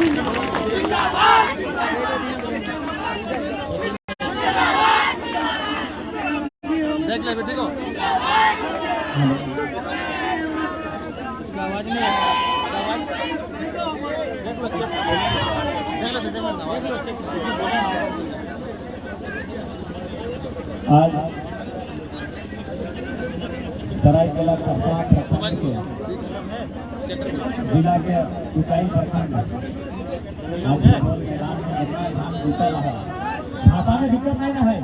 देख ले बेटे को आवाज नहीं है आवाज देख लो आज सरायकेला खरसावां प्रखंड के जिला के ऊंचाई प्रखंड आज मैदान में जितना धान जीता रहा भाषा में दिक्कत नहीं ना है।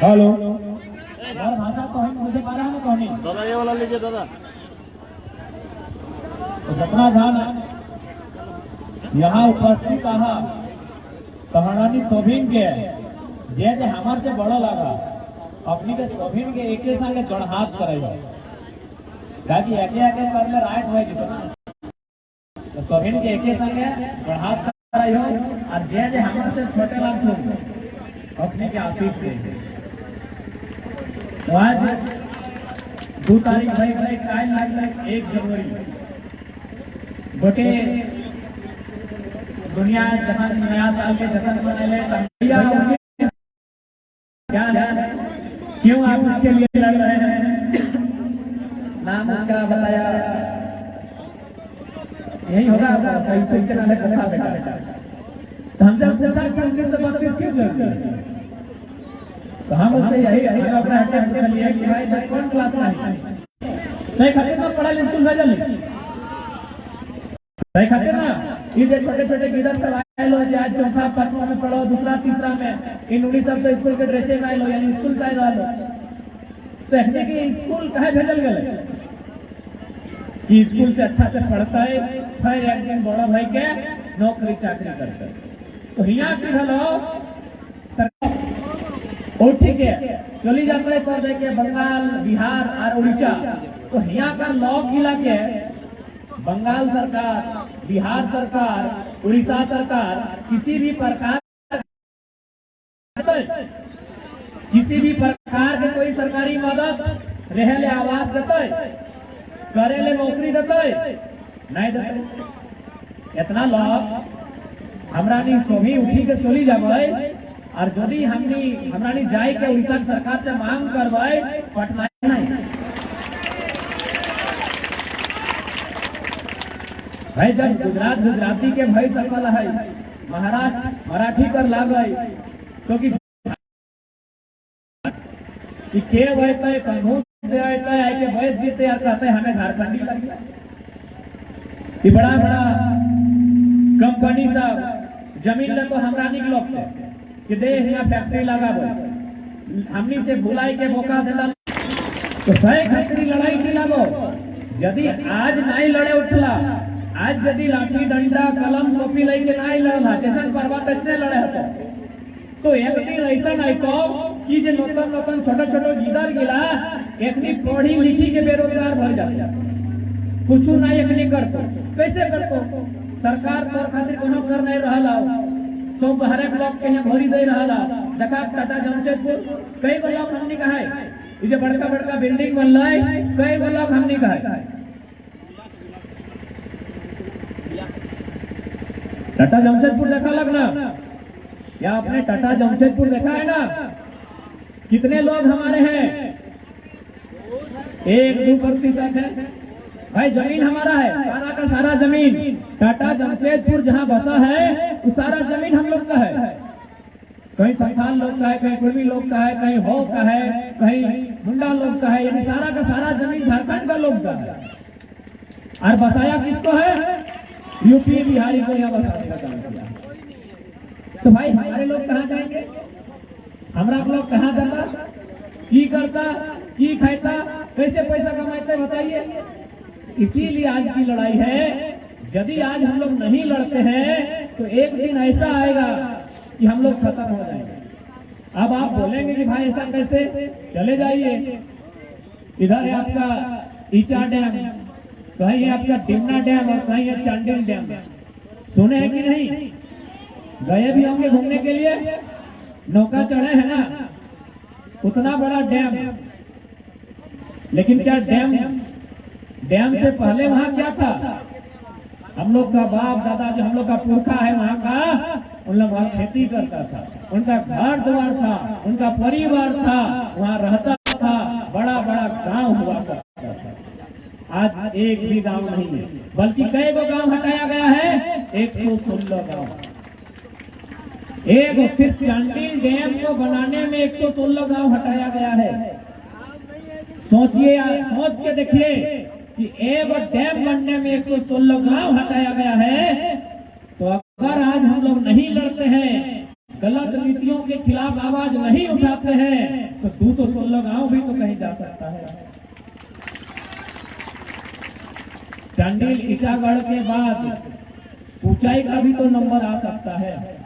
हेलो यार भाषा तो हम मुझे बारह में कहनी दादा ये वाला लीजिए दादा। तो जितना धान यहाँ उपस्थित रहा कहानी सोभिन के जे हमार से बड़ा लगा अपनी के सोभिन के एक संगे चढ़हाथ करेगा ताकि एके कर में राइट हो तो सोभिन के एक संगे चढ़हाथ कराइयो और जे हमार से छोटे लाभ अपने के आशीष दे। तो आज 2 तारीख भाई काल लाग 1 जनवरी गोटे दुनिया जहां नया साल के जश्न मनाने क्या है क्यों आप उसके लिए लड़ रहे हैं नाम उसका बताया यही होगा कहीं तरीके नाले कथा बेटा तो हम जब पूछा कि 1932 क्यों जरूरी तो हम उससे यही अपना अटेम्प्ट कर लिया कि भाई कौन क्लास में नहीं खाते तो पढ़ा स्कूल भेजा नहीं खाते ना ये छोटे छोटे गिदर सब आए लो आज चौथा पांचवा में पढ़ो दूसरा तीसरा में इन उन्हीं सब तो स्कूल के ड्रेसे में आए लो यानी स्कूल का रहा लो तो ऐसे कि स्कूल कहे भेजल गए कि स्कूल से अच्छा से पढ़ता है फिर एक दिन बड़ा भाई के नौकरी चाकरी करता है तो यहाँ की हलो और ठीक है चली जाता है तो देखिए बंगाल बिहार और उड़ीसा तो यहाँ का लॉ जिला के बंगाल सरकार बिहार सरकार उड़ीसा सरकार किसी भी प्रकार के कोई सरकारी मदद रहेले आवास देते करेले नौकरी देते नहीं देते इतना लाभ हमरा नहीं सोभी उठी के चली जाए और यदि हमरा नहीं जाए के उड़ीसा सरकार से मांग करवाए पटना नहीं भाई जब गुजराती के भाई सकल है महाराष्ट्र मराठी कर लाग तो कि के वैसे कानून से आई के वैस जीते और कहते हमें झारखंडी लगे कि बड़ा कंपनी सब जमीन ले तो हमरा निकलो कि दे यहाँ फैक्ट्री लगा हमनी से भुलाई के मौका देला तो सही खतरी लड़ाई की लगो यदि आज नहीं लड़े उठला आज यदि लाठी डंडा कलम कॉपी लेके नहीं लड़ा जैसा करवा कैसे लड़े होते तो एक दिन ऐसा नहीं तो कि जो नौतन छोटे छोटे गिदर गिला एक पढ़ी लिखी के बेरोजगार भर जाते कुछ नहीं एक करते कैसे करते सरकार तौर खातिर कोनो कर नहीं रहा सब हर एक लोग के यहाँ भरी दे रहा देखा टाटा जमशेदपुर कई गो लोग हमने कहा है ये बड़का बड़का बिल्डिंग बन रहा है कई गो लोग हमने कहा है टाटा जमशेदपुर देखा लगना या आपने टाटा जमशेदपुर देखा है ना कितने लोग हमारे हैं 1-2% है भाई जमीन हमारा है सारा का सारा जमीन टाटा जमशेदपुर जहां बसा है वो सारा जमीन हम लोग का है कहीं संथाल लोग का है कहीं कुर्मी लोग का है कहीं हो का है कहीं मुंडा लोग का है यानी सारा का सारा जमीन झारखंड का लोग का है और बसाया किसको है यूपी बिहारी को यहाँ बसाने का काम किया तो भाई हमारे लोग कहाँ जाएंगे हमारा लोग कहाँ जाता की करता की खाता कैसे पैसा कमाते बताइए इसीलिए आज की लड़ाई है यदि आज हम लोग नहीं लड़ते हैं तो एक दिन ऐसा आएगा कि हम लोग खत्म हो जाएंगे। अब आप बोलेंगे कि भाई ऐसा कैसे चले जाइए इधर है आपका ईचा डैम कहीं है आपका डिमना डैम और कहीं है चांडिल डैम सुने हैं कि नहीं गए भी होंगे घूमने के लिए नौका चढ़े हैं ना उतना बड़ा डैम लेकिन क्या डैम से पहले वहां क्या था हम लोग का बाप दादा जो हम लोग का पुरखा है वहाँ का, उन लोग वहाँ खेती करता था, उनका घर द्वार था, उनका परिवार था, वहाँ रहता था, बड़ा बड़ा गांव हुआ करता था। आज एक भी गांव नहीं है, बल्कि कई गो गांव हटाया गया है, 116 गांव। एक सिर्फ चांडिल डैम को बनाने में 116 गांव हटाया गया है। सोचिए, सोच के देखिए कि एक डैम बनने में 116 गांव हटाया गया है। तो अगर आज हम लोग नहीं लड़ते हैं, गलत नीतियों के खिलाफ आवाज नहीं उठाते हैं, तो 216 गांव भी तो कहीं जा सकता है। चांडिल ईटागढ़ के बाद ऊंचाई का भी तो नंबर आ सकता है।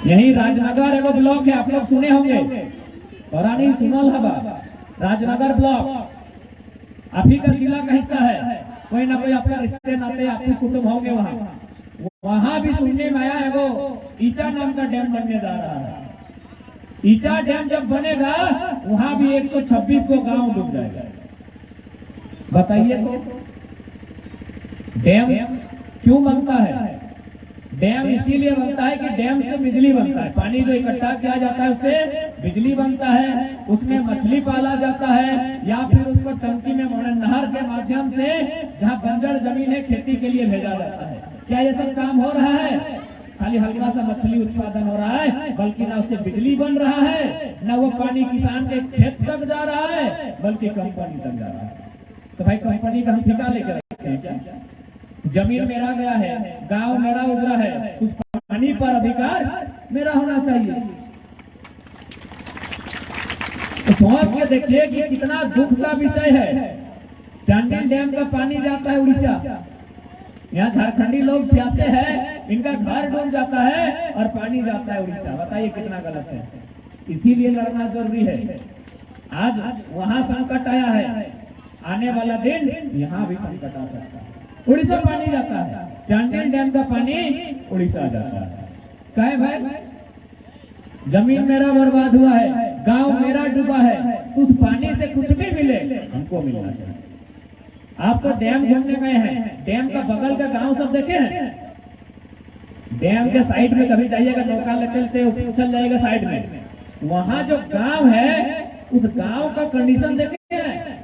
यही राजनगर एगो ब्लॉक है, आप लोग सुने होंगे, पौराणिक सुनल हवा, राजनगर ब्लॉक आप ही का जिला का हिस्सा है। कोई ना कोई आपका रिश्ते नाते आपके कुटुंब होंगे वहाँ भी सुनने में आया एगो ईचा नाम का डैम बनने जा रहा है। ईचा डैम जब बनेगा वहाँ भी 126 को गांव डूब जाएगा। बताइए तो डैम क्यों बनता है? डैम इसीलिए बनता है कि डैम से बिजली बनता है, पानी जो इकट्ठा किया जाता है उससे बिजली बनता है, उसमें मछली पाला जाता है, या फिर उसको टंकी में नहर के माध्यम से जहाँ बंजर जमीन है खेती के लिए भेजा जाता है। क्या ये सब काम हो रहा है? खाली हल्का सा मछली उत्पादन हो रहा है, बल्कि ना उससे बिजली बन रहा है, न वो पानी किसान के खेत तक जा रहा है, बल्कि कंपनी तक जा रहा है। तो भाई कंपनी का हम ठेका लेकर रखते हैं क्या? जमीन मेरा गया है, गांव मेरा उजरा है, उस पानी पर अधिकार मेरा होना चाहिए। तो सोच के देखिए कि कितना दुख का विषय है। चांडिल डैम का पानी जाता है उड़ीसा, यहाँ झारखंडी लोग प्यासे हैं, इनका घर डूब जाता है और पानी जाता है उड़ीसा। बताइए कितना गलत है। इसीलिए लड़ना जरूरी है। आज वहां संकट आया है, आने वाला दिन यहाँ भी संकट आ सकता है। उड़ीसा पानी जाता है, चांडिल डैम का पानी उड़ीसा जाता है। कहे भाई जमीन मेरा बर्बाद हुआ है, गांव मेरा डूबा है, उस पानी से कुछ भी मिले हमको मिलना चाहिए। आप तो डैम घूमने गए हैं, डैम का बगल का गांव सब देखे हैं? डैम के साइड में कभी जाइएगा, नौका लेते उछल जाएगा साइड में, वहां जो गांव है उस गांव का कंडीशन देखे हैं?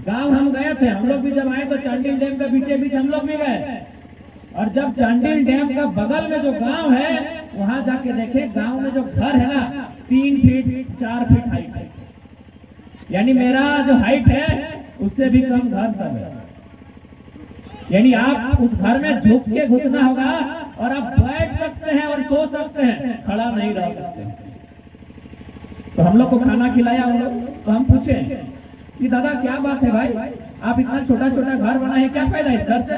गांव हम गए थे, हम लोग भी जब आए तो चांडिल डैम के बीचे बीच हम लोग भी गए, और जब चांडिल डैम का बगल में जो गांव है वहां जाके देखे, गांव में जो घर है ना 3 फीट 4 फीट हाइट है, यानी मेरा जो हाइट है उससे भी कम घर सब है। यानी आप उस घर में झुक के घुसना होगा और आप बैठ सकते हैं और सो सकते हैं, खड़ा नहीं रह सकते। तो हम लोग को खाना खिलाया हम लोग, तो हम पूछे कि दादा क्या बात है भाई, आप इतना छोटा छोटा घर बनाए, क्या फायदा इस घर से?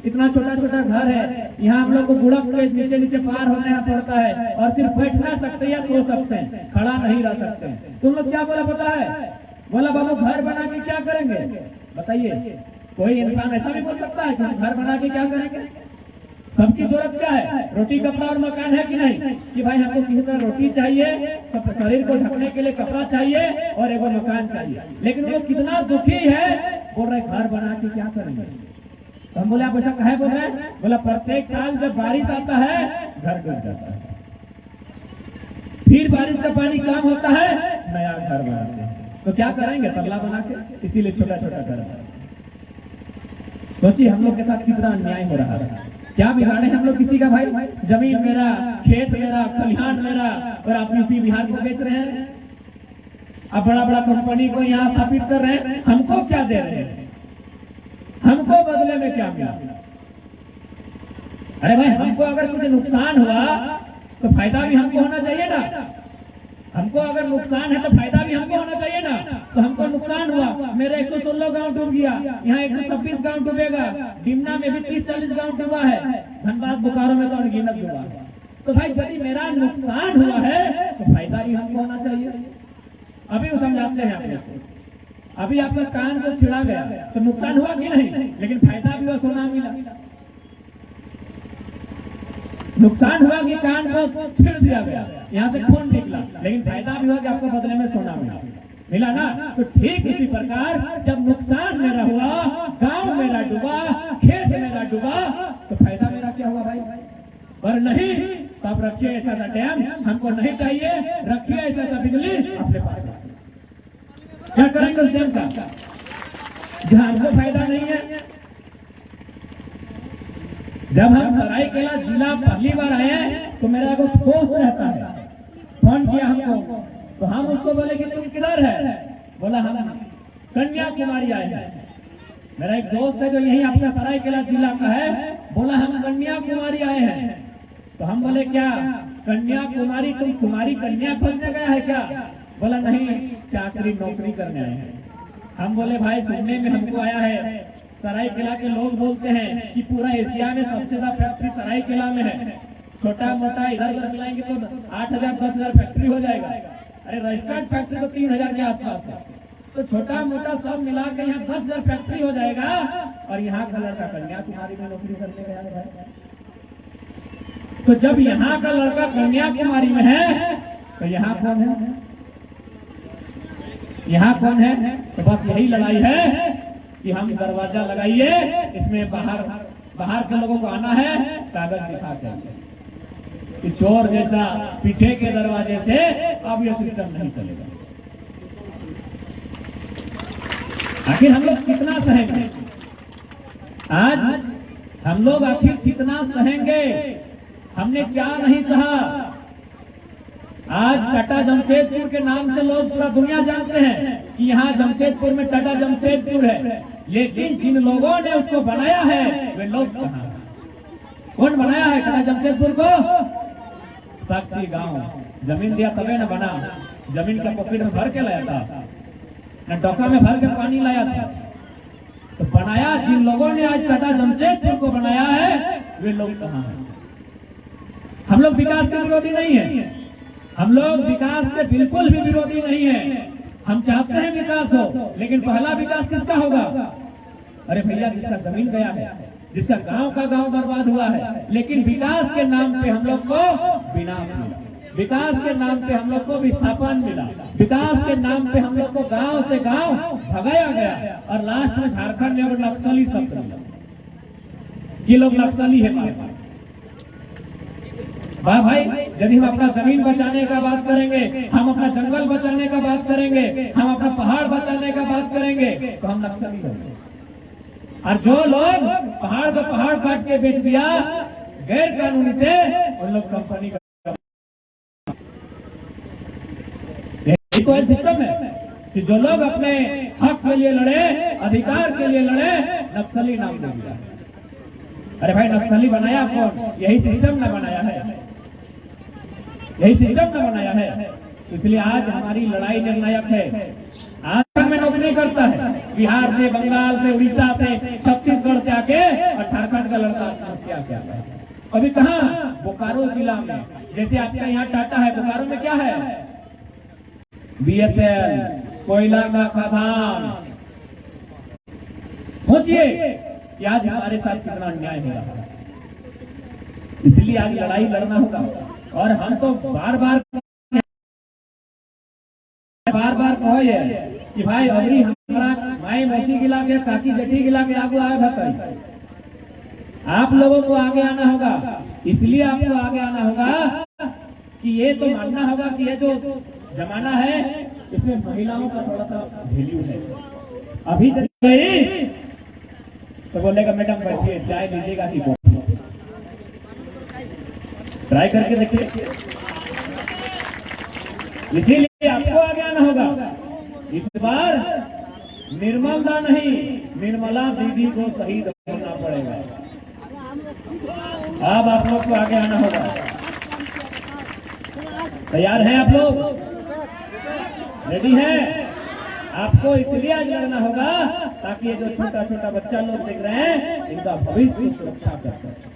इतना छोटा छोटा घर है, यहाँ हम लोग को बुढ़क के नीचे नीचे पार होना पड़ता है और सिर्फ बैठना सकते हैं या सो सकते हैं, खड़ा नहीं रह सकते। तुम लोग क्या बोला पता है? बोला बाबू घर बना के क्या करेंगे? बताइए, कोई इंसान ऐसा भी बोल सकता है कि हम घर बना के क्या करेंगे? सबकी जरूरत क्या है? रोटी कपड़ा और मकान है कि नहीं? कि भाई हमको किसी तरह रोटी चाहिए, सब शरीर को ढकने के लिए कपड़ा चाहिए और एगो मकान चाहिए। लेकिन वो कितना दुखी है, बोल रहे घर बना के क्या करेंगे? तो हम बोले आप ऐसा कहे बोल रहे? बोला प्रत्येक साल जब बारिश आता है घर डूब जाता है, फिर बारिश का पानी कम होता है, नया घर बनाते हैं। तो क्या करेंगे? तबला बना के, इसीलिए छोटा छोटा घर। सोचिए हम लोग के साथ कितना अन्याय हो रहा है। क्या बिगाड़े हम लोग किसी का? भाई जमीन मेरा, खेत मेरा, खलिहान मेरा, और आप यूपी बिहार को बेच रहे हैं। अब बड़ा बड़ा कंपनी को यहाँ स्थापित कर रहे हैं, हमको क्या दे रहे हैं? हमको बदले में क्या मिला? अरे भाई हमको अगर कुछ नुकसान हुआ तो फायदा भी हमको होना चाहिए ना। हमको अगर नुकसान है तो फायदा भी हमको होना चाहिए ना। तो हमको नुकसान हुआ, मेरे 116 गांव डूब गया, यहाँ 126 गांव डूबेगा, डिमना में भी 30-40 गांव डूबा है, धनबाद बोकारो में तो अनगिनत डूबा है। तो भाई यदि मेरा नुकसान हुआ है तो फायदा भी हमको होना चाहिए। अभी वो समझाते हैं आप लोग। अभी आपका कान को छिड़ा गया तो नुकसान हुआ कि नहीं? लेकिन फायदा भी वो सोना मिला। नुकसान हुआ कि कान को छिड़ दिया गया, यहाँ से खून निकला, लेकिन फायदा भी हुआ कि आपको बदले में सोना मिला ना। तो ठीक इसी प्रकार जब नुकसान मेरा हुआ, गांव मेरा डूबा, खेत मैं डूबा तो फायदा मेरा क्या हुआ भाई? पर नहीं, तो आप रखिए ऐसा सा डैम, हमको नहीं चाहिए, रखिए ऐसा सा बिजली अपने पास। क्या करेंगे उस डैम का जहां हमको फायदा नहीं है? जब हम सरायकेला जिला पहली बार आए तो मेरा को दोस्त रहता है, फोन किया हमको, तो हम उसको बोले कि तुम किधर है? बोला हम कन्याकुमारी आए हैं। मेरा एक दोस्त है जो यही अपना सरायकेला जिला का है, बोला हम कन्याकुमारी आए हैं। तो हम बोले क्या कन्याकुमारी, तुम कुमारी कन्या खोजने गया है क्या? बोला नहीं, चाकरी नौकरी करने आए हैं। हम बोले भाई सुनने में हमको आया है, सरायकेला के लोग बोलते हैं कि पूरा एशिया में सबसे ज्यादा फैक्ट्री सरायकेला में है। छोटा मोटा इधर उधर मिलाएंगे तो 8,000 10,000 फैक्ट्री हो जाएगा। अरे रजिस्टर्ड फैक्ट्री तो 3,000 के आसपास है, तो छोटा मोटा सब मिला के यहाँ 10,000 फैक्ट्री हो जाएगा। और यहाँ का लड़का कन्याकुमारी में नौकरी करने गया है। तो जब यहाँ का लड़का कन्याकुमारी में है तो यहाँ कौन है? यहाँ कौन है? तो बस यही लड़ाई है कि हम दरवाजा लगाइए, इसमें बाहर के लोगों को आना है, कागज दिखा के कि चोर जैसा पीछे के दरवाजे से अब यह सिस्टम नहीं चलेगा। आखिर हम लोग कितना सहेंगे? आज हम लोग आखिर कितना सहेंगे? हमने क्या नहीं सहा? आज टाटा जमशेदपुर के नाम से लोग पूरा दुनिया जानते हैं कि यहाँ जमशेदपुर में टाटा जमशेदपुर है, लेकिन जिन लोगों ने उसको बनाया है वे लोग कहाँ? कौन बनाया है टाटा जमशेदपुर को? साक्षी गांव जमीन दिया तबे न बना, जमीन का पॉकेट में भर के लाया था, न डोका में भर के पानी लाया था। तो बनाया जिन लोगों ने आज टाटा जमशेदपुर को बनाया है वे लोग कहाँ हैं? हम लोग विकास के विरोधी नहीं है, हम लोग विकास के बिल्कुल भी विरोधी नहीं है। हम चाहते हैं विकास हो, लेकिन पहला विकास किसका होगा? अरे भैया जिसका जमीन गया है, जिसका गांव का गांव बर्बाद हुआ है, लेकिन विकास के नाम पे हम लोग को विनाश मिला, विकास के नाम पे हम लोग को विस्थापन मिला, विकास के नाम पे हम लोग को गांव से गांव भगाया गया, और लास्ट में झारखंड में नक्सली शब्द मिला कि लोग नक्सली है। वाह भाई, यदि हम अपना जमीन बचाने का बात करेंगे, हम अपना जंगल बचाने का बात करेंगे, हम अपना पहाड़ बचाने का बात करेंगे, तो हम नक्सली होंगे। और जो लोग पहाड़ का पहाड़ काट के बेच दिया गैर कानूनी से, उन लोग कंपनी का सिस्टम है कि जो लोग अपने हक के लिए लड़े, अधिकार के लिए लड़े, नक्सली नाम दे दिया। अरे भाई नक्सली बनाया कौन? यही सिस्टम ने बनाया है, यही सिस्टम ने बनाया है। इसलिए आज हमारी लड़ाई निर्णायक है। आज में नौकरी करता है बिहार से, बंगाल से, उड़ीसा से, छत्तीसगढ़ से आके, और झारखंड का लड़का क्या है। अभी कहाँ? बोकारो जिला में। जैसे आपका यहाँ टाटा है, बोकारो में क्या है? BSL, कोयला का खदान। सोचिए कि आज हमारे साथ कितना अन्याय हो रहा है। इसलिए आज लड़ाई लड़ना होगा। और हम तो बार बार कहो कि भाई अभी हमारा माई मौसी गिला के, काकी जठी गिला के आगे आए भक्ति, आप लोगों को आगे आना होगा। इसलिए आपको आगे आना होगा कि ये तो मानना होगा कि ये जो जमाना है इसमें महिलाओं का थोड़ा सा वैल्यू है। अभी जब गई तो बोलेगा मैडम बैठिए, चाय लीजिएगा कि ट्राई करके देखिए। इसीलिए आपको आगे आना होगा। इस बार निर्मला नहीं, निर्मला दीदी को शहीद होना पड़ेगा। अब आप लोग को आगे आना होगा। तैयार हैं आप लोग? रेडी हैं? आपको इसलिए आज लड़ना होगा ताकि ये जो छोटा छोटा बच्चा लोग देख रहे हैं, इनका भविष्य की सुरक्षा कर सके।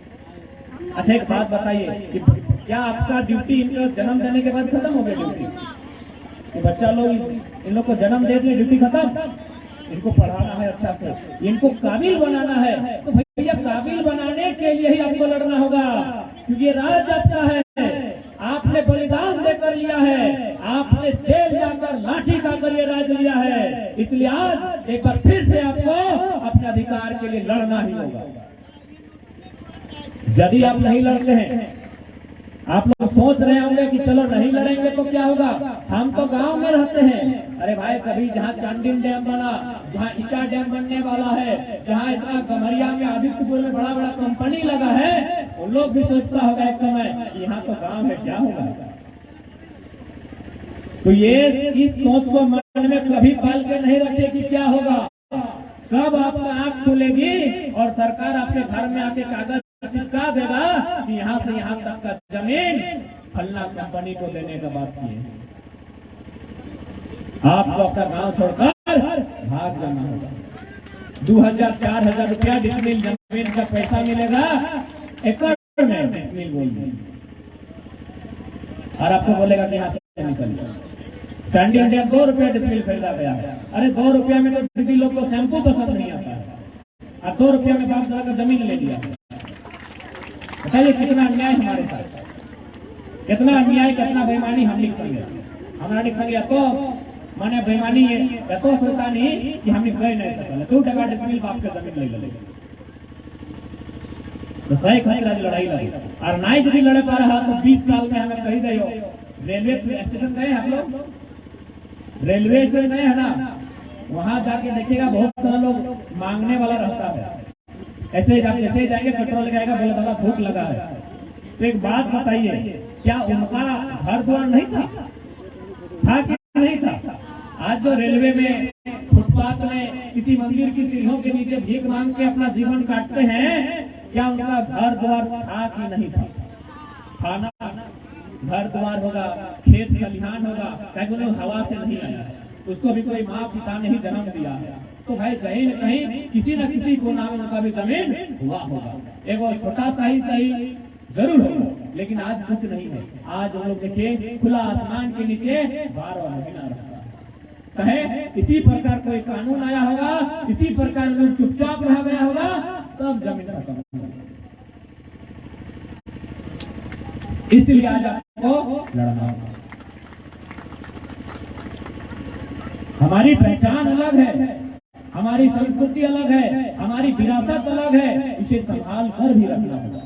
अच्छा एक बात बताइए कि क्या आपका ड्यूटी इनको जन्म देने के बाद खत्म हो गया ड्यूटी? कि बच्चा लोग इन लोग को जन्म दे दिए, ड्यूटी खत्म? इनको पढ़ाना है अच्छा से, इनको काबिल बनाना है। तो भैया काबिल बनाने के लिए ही आपको लड़ना होगा, क्योंकि ये राज आपका है। आपने बलिदान देकर लिया है, आपने जेल जाकर लाठी खाकर ये राज लिया है। इसलिए आज एक बार फिर से आपको अपने अधिकार के लिए लड़ना ही होगा। यदि आप नहीं लड़ते हैं, आप लोग सोच रहे होंगे कि चलो नहीं लड़ेंगे तो क्या होगा, हम तो गांव में रहते हैं। अरे भाई, कभी जहाँ चांडिल डैम बना, जहाँ ईटा डैम बनने वाला है, जहाँ इतना गमरिया में आदित्यपुर में बड़ा बड़ा कंपनी लगा है, वो लोग भी सोचता होगा एक समय यहाँ तो गांव है, क्या होगा। तो ये इस सोच को मन में कभी पाल के नहीं रखे कि क्या होगा। कब आपका आंख खुलेगी और सरकार आपके घर में आके कागज चिपका देगा कि यहाँ से यहाँ तक का जमीन फलना कंपनी को देने का बात की है, आपको अपना गांव छोड़कर भाग जाना होगा। 2000-4000 रुपया डिसमिल जमीन का पैसा मिलेगा एकड़ में, डिसमिल बोलिए, और आपको बोलेगा कि यहाँ से निकल जाए। चांडिल डैम 2 रुपया डिसमिल खरीदा गया है। अरे 2 रुपया में तो दीदी लोग को शैम्पू पसंद नहीं आता है, और 2 रुपया में 5 लाख का जमीन ले लिया। बताइए कितना अन्याय हमारे साथ, कितना अन्याय, कितना बेईमानी हम लिख संगे, हमारा लिख संगे। तो माने बेईमानी है तो सोचता नहीं कि हमने कह नहीं सकते 2 टका डिसमिल बाप के जमीन ले ले तो सही खतरा लड़ाई लड़ी, और नहीं यदि लड़े पा रहा तो 20 साल में हमें कही गई हो। रेलवे स्टेशन गए हम लोग, रेलवे स्टेशन गए है ना, वहां जाके देखिएगा बहुत सारा लोग मांगने वाला रहता है। ऐसे जैसे जाएंगे पेट्रोल जाएगा, बोले दादा भूख लगा है। तो एक बात बताइए, क्या उनका घर द्वार नहीं था कि नहीं था? आज जो रेलवे में फुटपाथ में किसी मंदिर की सीढ़ियों के नीचे भीख मांग के अपना जीवन काटते हैं, क्या उनका घर द्वार था कि नहीं था? खाना घर द्वार होगा, खेत खलिहान होगा, कहीं उन्हें हवा से नहीं आया, उसको भी कोई माँ पिता ने ही जन्म दिया है। तो भाई कहीं न कहीं किसी न किसी को नाम उनका भी जमीन हुआ होगा, एक छोटा सा ही सही जरूर होगा, लेकिन आज कुछ नहीं है। आज हम लोग देखिए खुला आसमान के नीचे 12 महीना रहता है। कहे इसी प्रकार कोई कानून आया होगा, इसी प्रकार लोग चुपचाप रह गया होगा, सब जमीन खत्म हो गया। इसलिए आज आपको लड़ना होगा। हमारी पहचान अलग है, हमारी संस्कृति अलग है, हमारी विरासत अलग है, इसे संभाल कर भी रखना होगा।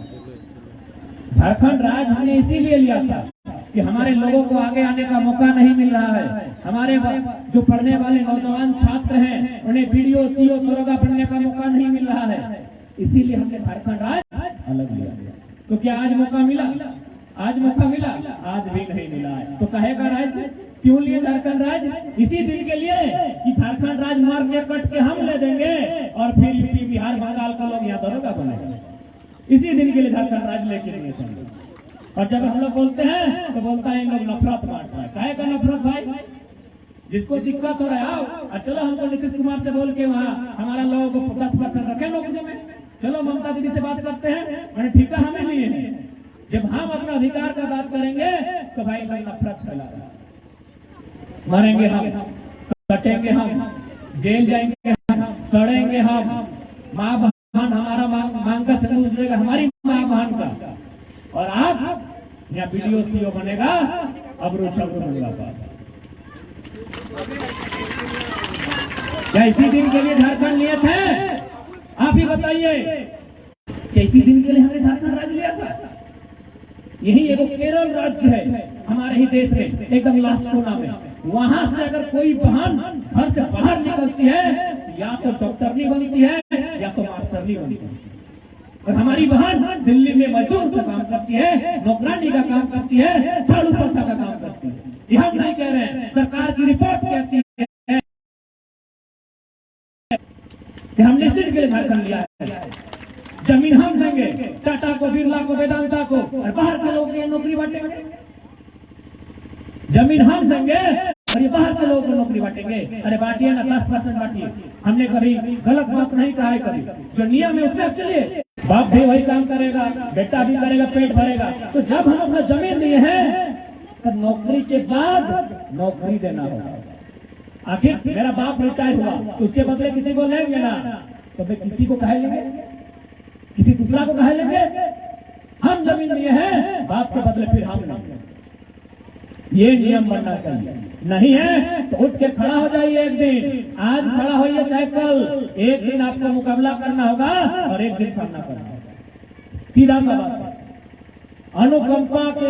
झारखंड राज्य हमने इसीलिए लिया था कि हमारे लोगों को आगे आने का मौका नहीं मिल रहा है। हमारे जो पढ़ने वाले नौजवान छात्र हैं, उन्हें बीडीओ सीओ दरोगा बनने का मौका नहीं मिल रहा है, इसीलिए हमने झारखंड राज्य अलग लिया। तो क्या आज मौका मिला? आज मौका मिला? आज भी नहीं मिला है। तो कहेगा राज्य क्यों लिए झारखंड राज्य? इसी दिन के लिए कि झारखंड राज्य मार के कट के हम ले देंगे और फिर यूपी बिहार बंगाल का लोग यहाँ दरोगा बनेंगे। इसी दिन के लिए झारखंड राज्य लेके नहीं चलेंगे। और जब हम लोग बोलते हैं तो बोलता है इन लोग नफरत बांटता है। काहे का नफरत भाई? जिसको दिक्कत हो रहा है और चलो हमको नीतीश कुमार से बोल के वहाँ हमारा लोगों को 10% रखे नौकरी में, चलो ममता दीदी से बात करते हैं, मैंने ठीका हमें लिए हैं। जब हम अपना अधिकार का बात करेंगे तो भाई भाई नफरत फैला रहा है। मरेंगे हम, कटेंगे हम, जेल जाएंगे हम, सड़ेंगे हम, माँ बहन हमारा मांग का सिंदूर उजड़ेगा हमारी माँ बहन का, और आप यहाँ बीडीओ सीओ बनेगा अबरू छबरू बनेगा। क्या इसी दिन के लिए झारखंड लिए थे? आप ही बताइए, क्या इसी दिन के लिए हमने झारखंड राज्य लिया था? यही एक केरल राज्य है हमारे ही देश में, एकदम लास्ट कोना में। वहां से अगर कोई बहन घर से बाहर निकलती है, या तो डॉक्टरनी बनती है या तो मास्टरनी बनती है। और हमारी बहन दिल्ली में मजदूर का काम करती है, नौकरानी का काम करती है, झाड़ू पोछा का काम करती है। ये हम नहीं कह रहे हैं, सरकार की रिपोर्ट कहती है कि हम निश्चित के लिए झारखंड लिया है। जमीन हम देंगे टाटा को, बिरला को, वेदांता को, और बाहर के लोग ये नौकरी बांटेंगे। जमीन हम देंगे और ये बाहर के लोगों को नौकरी बांटेंगे। अरे बांटिए ना, 10% बांटिए। हमने कभी गलत बात नहीं कहा है, कभी जो नियम है उसमें चलिए। बाप भी वही काम करेगा, बेटा भी करेगा, पेट भरेगा। तो जब हम अपना जमीन लिए हैं तो नौकरी के बाद नौकरी देना होगा। आखिर मेरा बाप रिटायर हुआ तो उसके बदले किसी को लेंगे ना, तो फिर किसी को कहे लेंगे, किसी दूसरा को कहे लेंगे। हम जमीन लिए हैं, बाप के बदले फिर हम लेंगे। ये नियम बनना चाहिए। नहीं है तो उठ के खड़ा हो जाइए एक दिन। आज खड़ा होइए चाहे कल, एक दिन आपको मुकाबला करना होगा और एक दिन सामना करना होगा। सीधा सा बात है। अनुकंपा के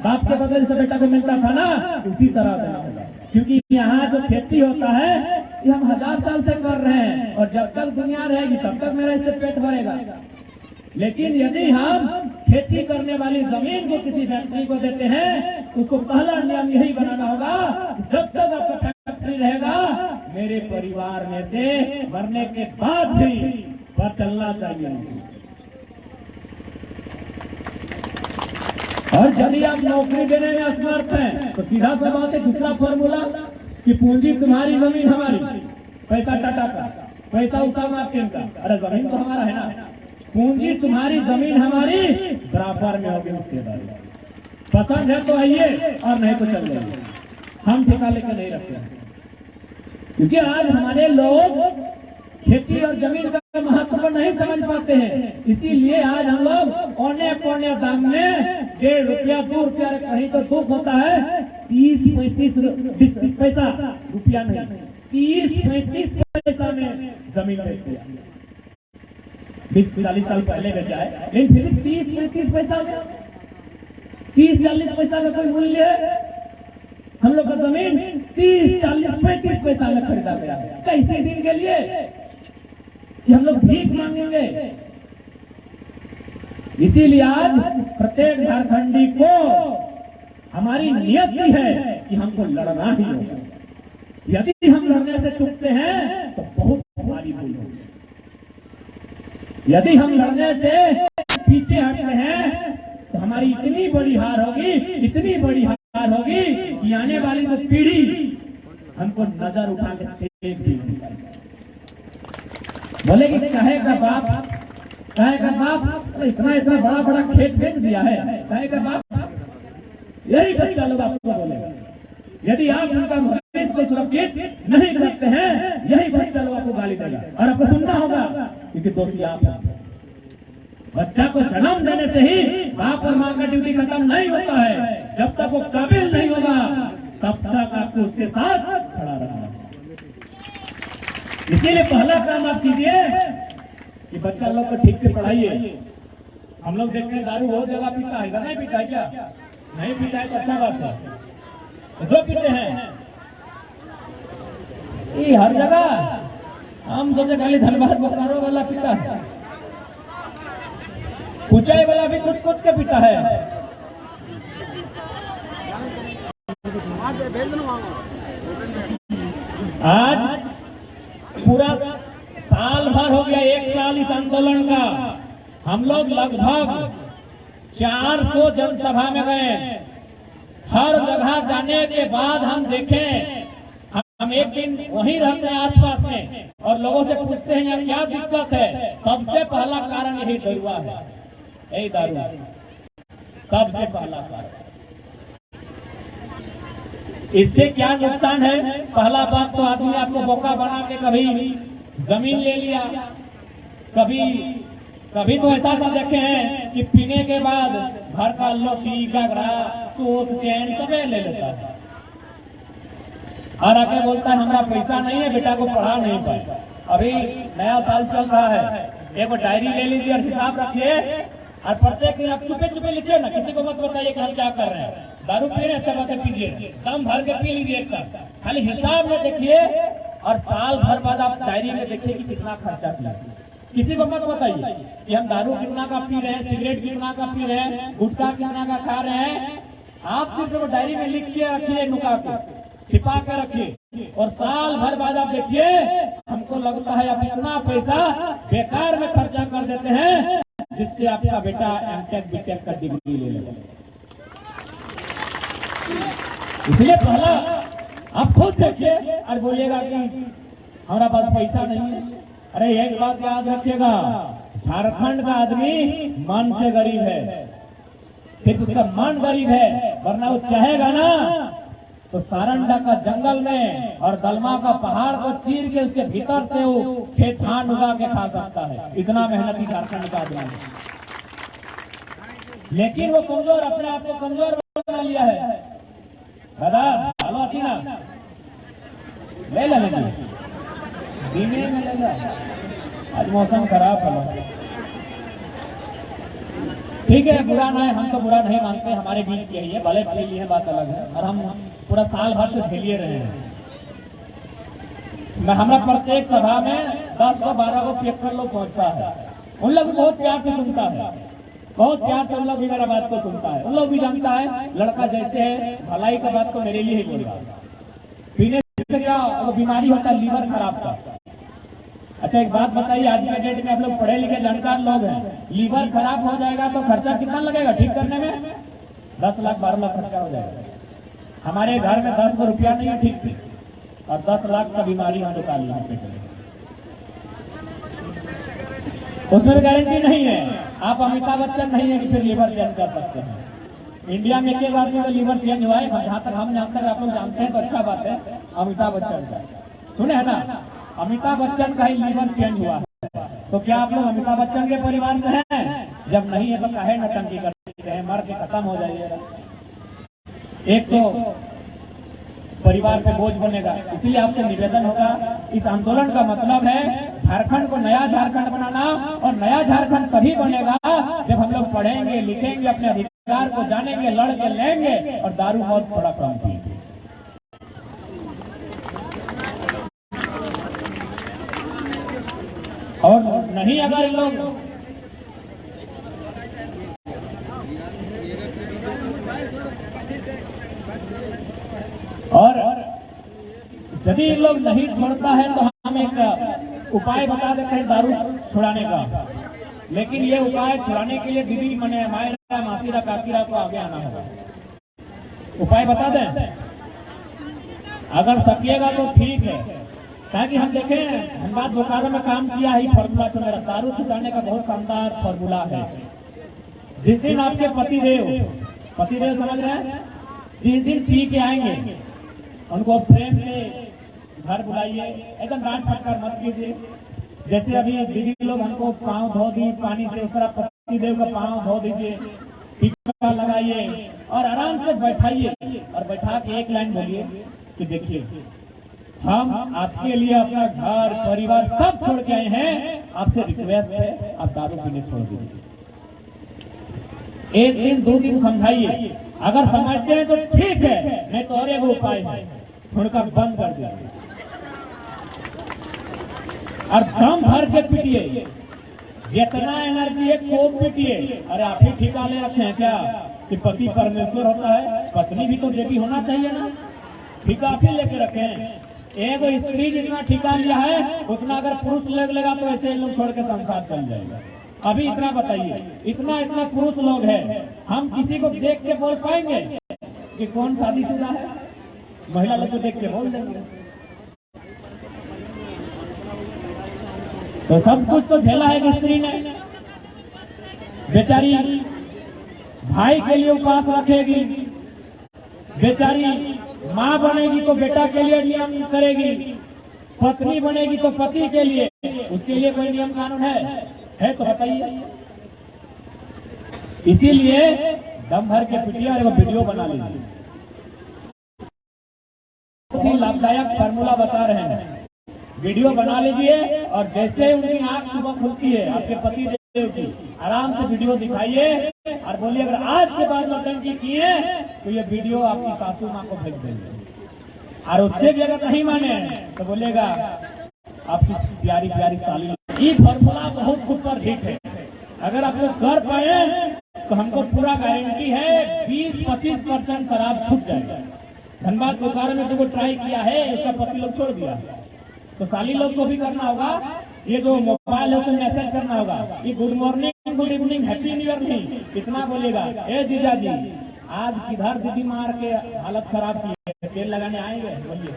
बाप के बदले से बेटा को मिलता था ना, उसी तरह देना होगा। क्योंकि यहाँ जो खेती होता है ये हम 1000 साल से कर रहे हैं, और जब तक दुनिया रहेगी तब तक मेरा इससे पेट भरेगा। लेकिन यदि हम खेती करने वाली जमीन को किसी फैक्ट्री को देते हैं, तो उसको पहला नियम यही बनाना होगा, जब तक आपका फैक्ट्री रहेगा मेरे परिवार में से मरने के बाद भी वह चलना चाहिए। और यदि आप नौकरी देने में असमर्थ हैं तो सीधा सा बात है, दूसरा फॉर्मूला कि पूंजी तुम्हारी जमीन हमारी, पैसा टाटा का, पैसा उसामा बिन का, अरे जमीन तो हमारा है ना, पूंजी तुम्हारी जमीन हमारी, बराबर में होगी हिस्सेदारी। पसंद है तो आइए और नहीं तो चल जाइए, हम ठेका लेकर नहीं रखते हैं। क्योंकि आज हमारे लोग खेती और जमीन का महत्व को नहीं समझ पाते हैं, इसीलिए आज हम लोग औने पौने दाम में 1.5 रुपया 2 रुपया कहीं तो दुख होता है 30-35 पैसा, रुपया नहीं 30-35 पैसा में जमीन बेच दिया। 20-40 साल पहले बेचा है, लेकिन फिर 30-35 पैसा में, 30-40 पैसा में कोई मूल्य है। हम लोग का जमीन 30-40-35 पैसा में खरीदा गया है। कैसे दिन के लिए कि हम लोग भीख मांगेंगे। इसीलिए आज प्रत्येक झारखंडी को हमारी नियत है कि हमको लड़ना ही होगा। यदि हम लड़ने से चूकते हैं तो बहुत हमारी भूल होगी। यदि हम लड़ने से पीछे हटते हैं तो हमारी इतनी बड़ी हार होगी, इतनी बड़ी हार होगी कि आने वाली जो पीढ़ी हमको नजर उठा के फेंक देगी। बोलेगी कहे का बाप, कहे का बाप इतना इतना बड़ा बड़ा खेत बेच दिया है, कहे का बाप, यही बच्चा लोग आपको बोलेगा। यदि आप उनका भविष्य को सुरक्षित नहीं रखते हैं, यही बच्चा लोग आपको गाली देगा और आपको सुनना होगा, क्योंकि दोषी आप हैं। बच्चा को जन्म देने से ही बाप और मां का ड्यूटी खत्म नहीं होता है। जब तक वो काबिल नहीं होगा तब तक आपको उसके साथ खड़ा रहना है। इसीलिए पहला काम आप कीजिए कि बच्चा लोग को ठीक से पढ़ाइए। हम लोग देखते हैं दारू बहुत जगह पीता है, इधर नहीं पीता है क्या? नहीं पीता है तो अच्छा बात है, तो जो पीते हैं ये हर जगह। हम सोचे खाली धनबाद बोकारो वाला पीता है, ऊंचाई वाला भी कुछ कुछ के पीता है। आज पूरा साल भर हो गया, 1 साल इस आंदोलन का। हम लोग लगभग 400 जनसभा में गए। हर जगह जाने के बाद हम देखें, हम एक दिन वहीं रहते हैं आसपास में और लोगों से पूछते हैं यहाँ क्या दिक्कत है। सबसे पहला कारण यही दरुआ है, यही दारू सबसे पहला कारण। इससे क्या नुकसान है? पहला बात तो आदमी आपको बोका बना के कभी जमीन ले लिया, कभी तो ऐसा सा देखे हैं कि पीने के बाद घर का लोटी गगरा सूट चैन सब ले लेता है और आके बोलता है हमारा पैसा नहीं है, बेटा को पढ़ा नहीं पाए। अभी नया साल चल रहा है, एक डायरी ले लीजिए और हिसाब रखिए और प्रत्येक दिन आप चुपे चुपे लिखिए ना, किसी को मत बताइए कि हम क्या कर रहे हैं। दारू पी रहे अच्छा बात पीजिए, दम भर के पी लीजिए एक साथ, खाली हिसाब में देखिए और साल भर बाद आप डायरी में देखिए कि कितना खर्चा किया। किसी को मत बताइए कि हम दारू कितना का पी रहे हैं, सिगरेट कितना का पी रहे हैं, गुटखा कितना का खा रहे हैं। आप सिर्फ डायरी में लिख के रखिए, नुका के छिपा कर रखिए और साल भर बाद आप देखिए हमको लगता है आप इतना पैसा बेकार में खर्चा कर देते हैं जिससे आपका बेटा एमटेक बीटेक का डिग्री ले लेगा। इसलिए पहला आप खुद देखिए और बोलिएगा कि हमारा पास पैसा नहीं है। अरे एक बात याद रखिएगा, झारखंड का आदमी मन से गरीब है, सिर्फ उसका मन गरीब है, वरना वो चाहेगा ना तो सारंडा का जंगल में और दलमा का पहाड़ को चीर के उसके भीतर से वो खेत धान उगा के खा सकता है। इतना मेहनती झारखंड का आदमी है, लेकिन वो कमजोर, अपने आप को कमजोर बना लिया है। दादा हलवा थी ना, ले लेंगे धीमे में लेगा, आज मौसम खराब है। ठीक है, बुरा ना है, हम तो बुरा नहीं मानते, हमारे बीच यही है, भले भले लिए बात अलग है, और हम पूरा साल भर से झेलिए रहे हैं। मैं हमारा प्रत्येक सभा में 10 को 12 को पियक्कर लोग पहुंचता है, उन लोग बहुत प्यार से सुनता है, बहुत प्यार से उन लोग भी मेरा बात को सुनता है। उन लोग भी जानता है लड़का जैसे है, भलाई का बात तो मेरे लिए ही बोल रहा है। पीने से क्या बीमारी होता है, लीवर खराब का। अच्छा एक बात बताइए, आज के डेट में आप लोग पढ़े लिखे जानकार लोग हैं, लीवर खराब हो जाएगा तो खर्चा कितना लगेगा ठीक करने में? 10 लाख 12 लाख खर्चा हो जाएगा। हमारे घर में 10 रुपया नहीं है ठीक से, और 10 लाख का बीमारी हम निकाल लेंगे पेट में, उसमें भी गारंटी नहीं है। आप अमिताभ बच्चन नहीं है कि फिर लीवर चेंज कर सकते हैं। इंडिया में एक आदमी का लीवर चेंज हुआ है, जहां तक हम जानते हैं, आप लोग जानते हैं तो अच्छा बात है, अमिताभ बच्चन का सुने है ना, अमिताभ बच्चन का ही लीवर चेंज हुआ है। तो क्या आप लोग अमिताभ बच्चन के परिवार से हैं? जब नहीं है तो काहे नौटंकी करते हैं, मर के खत्म हो जाइएगा। एक तो परिवार पे बोझ बनेगा। इसलिए आपसे निवेदन होगा, इस आंदोलन का मतलब है झारखंड को नया झारखंड बनाना, और नया झारखंड तभी बनेगा जब हम लोग पढ़ेंगे, लिखेंगे, अपने अधिकार को जानेंगे, लड़ के लेंगे और दारू मौत थोड़ा कम पिएंगे। और नहीं अगर लोग और यदि लोग नहीं छोड़ता है तो हम एक उपाय बता देते हैं दारू छुड़ाने का। लेकिन ये उपाय छुड़ाने के लिए दीदी मने मायरा मासीरा काकीरा को आगे आना होगा। उपाय बता दें, अगर सकिएगा तो ठीक है, ताकि हम देखें धनबाद बोकारो में काम किया है फॉर्मूला तो मेरा दारू छुड़ाने का बहुत शानदार फॉर्मूला है। जिस दिन आपके पतिदेव समझ रहे हैं, जिस दिन पी के आएंगे उनको प्रेम से घर बुलाइए, एकदम डांट फटकार मत कीजिए। जैसे अभी दीदी लोग हमको पांव धो दी पानी से, उस तरह पतिदेव का पांव धो दीजिए, टीका लगाइए और आराम से बैठाइए, और बैठा के एक लाइन बोलिए कि देखिए हम आपके लिए अपना घर परिवार सब छोड़ के आए हैं, आपसे रिक्वेस्ट है आप दारू पीने छोड़ दीजिए। एक दिन 2 दिन समझाइए, अगर समझते हैं तो ठीक है, नहीं तो और एक उपाय है, थोड़ा बंद कर दीजिए और दम भर के पीटिए, जितना एनर्जी है खूब पीटिए। अरे आप ही ठिका ले रखे हैं क्या कि पति परमेश्वर होता है? पत्नी भी तो देवी होना चाहिए ना, ठिका आप ही लेके रखे हैं। एक स्त्री जितना ठिका लिया है उतना अगर पुरुष लेगा तो ऐसे लोग छोड़ के संसार चल जाएगा। अभी इतना बताइए, इतना पुरुष लोग हैं, हम किसी को देख के बोल पाएंगे कि कौन शादीशुदा है? महिला लोग को देख के बोल देंगे। तो सब कुछ तो झेला है कि स्त्री ने, बेचारी भाई के लिए उपवास रखेगी, बेचारी माँ बनेगी तो बेटा के लिए नियम करेगी, पत्नी बनेगी तो पति के लिए, उसके लिए कोई नियम कानून है तो बताइए। इसीलिए दम भर के पिटिए और एक वीडियो बना लीजिए। बहुत ही लाभदायक फार्मूला बता रहे हैं, वीडियो बना लीजिए और जैसे उनकी आंख सुबह खुलती है आपके पति देव की, आराम से वीडियो दिखाइए और बोलिए अगर आज के बाद नौटंकी किए तो ये वीडियो आपकी सासू माँ को भेज देंगे, और उससे भी अगर नहीं माने तो बोलेगा आपकी प्यारी प्यारी साली। ये फॉर्मूला बहुत सुपर हिट है, अगर आप लोग कर पाए तो हमको पूरा गारंटी है 20-25% शराब छूट जाएगा। धनबाद बोकारो में जो ट्राई किया है उसका पति लोग छोड़ दिया, तो साली लोग को भी करना होगा। ये जो मोबाइल है उसमें मैसेज करना होगा, ये good morning good evening happy new year नहीं, कितना बोलेगा ए जीजा जी आज किधर दीदी मार के हालत खराब की है, तेल लगाने आएंगे बोलिए।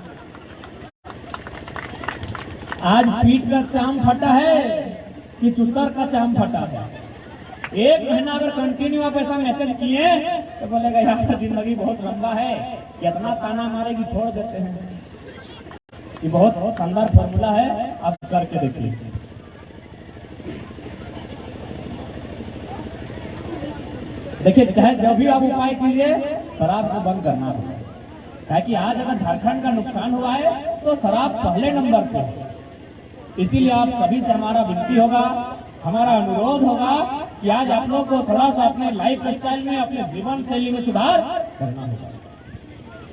आज पीठ का चाम फटा है कि चुतर का चाम फटा है। 1 महीना अगर कंटिन्यू आप ऐसा मैसेज किए तो बोलेगा यार जिंदगी बहुत लंबा है, कितना ताना मारेगी, छोड़ देते हैं। ये बहुत शानदार फॉर्मूला है, आप करके देखिए। देखिए चाहे जो भी आप उपाय कीजिए शराब को बंद करना होगा, ताकि आज अगर झारखंड का नुकसान हुआ है तो शराब पहले नंबर पे। इसीलिए आप सभी से हमारा विनती होगा, हमारा अनुरोध होगा कि आज आप लोग को थोड़ा सा अपने लाइफ स्टाइल में, अपने जीवन शैली में सुधार करना होगा।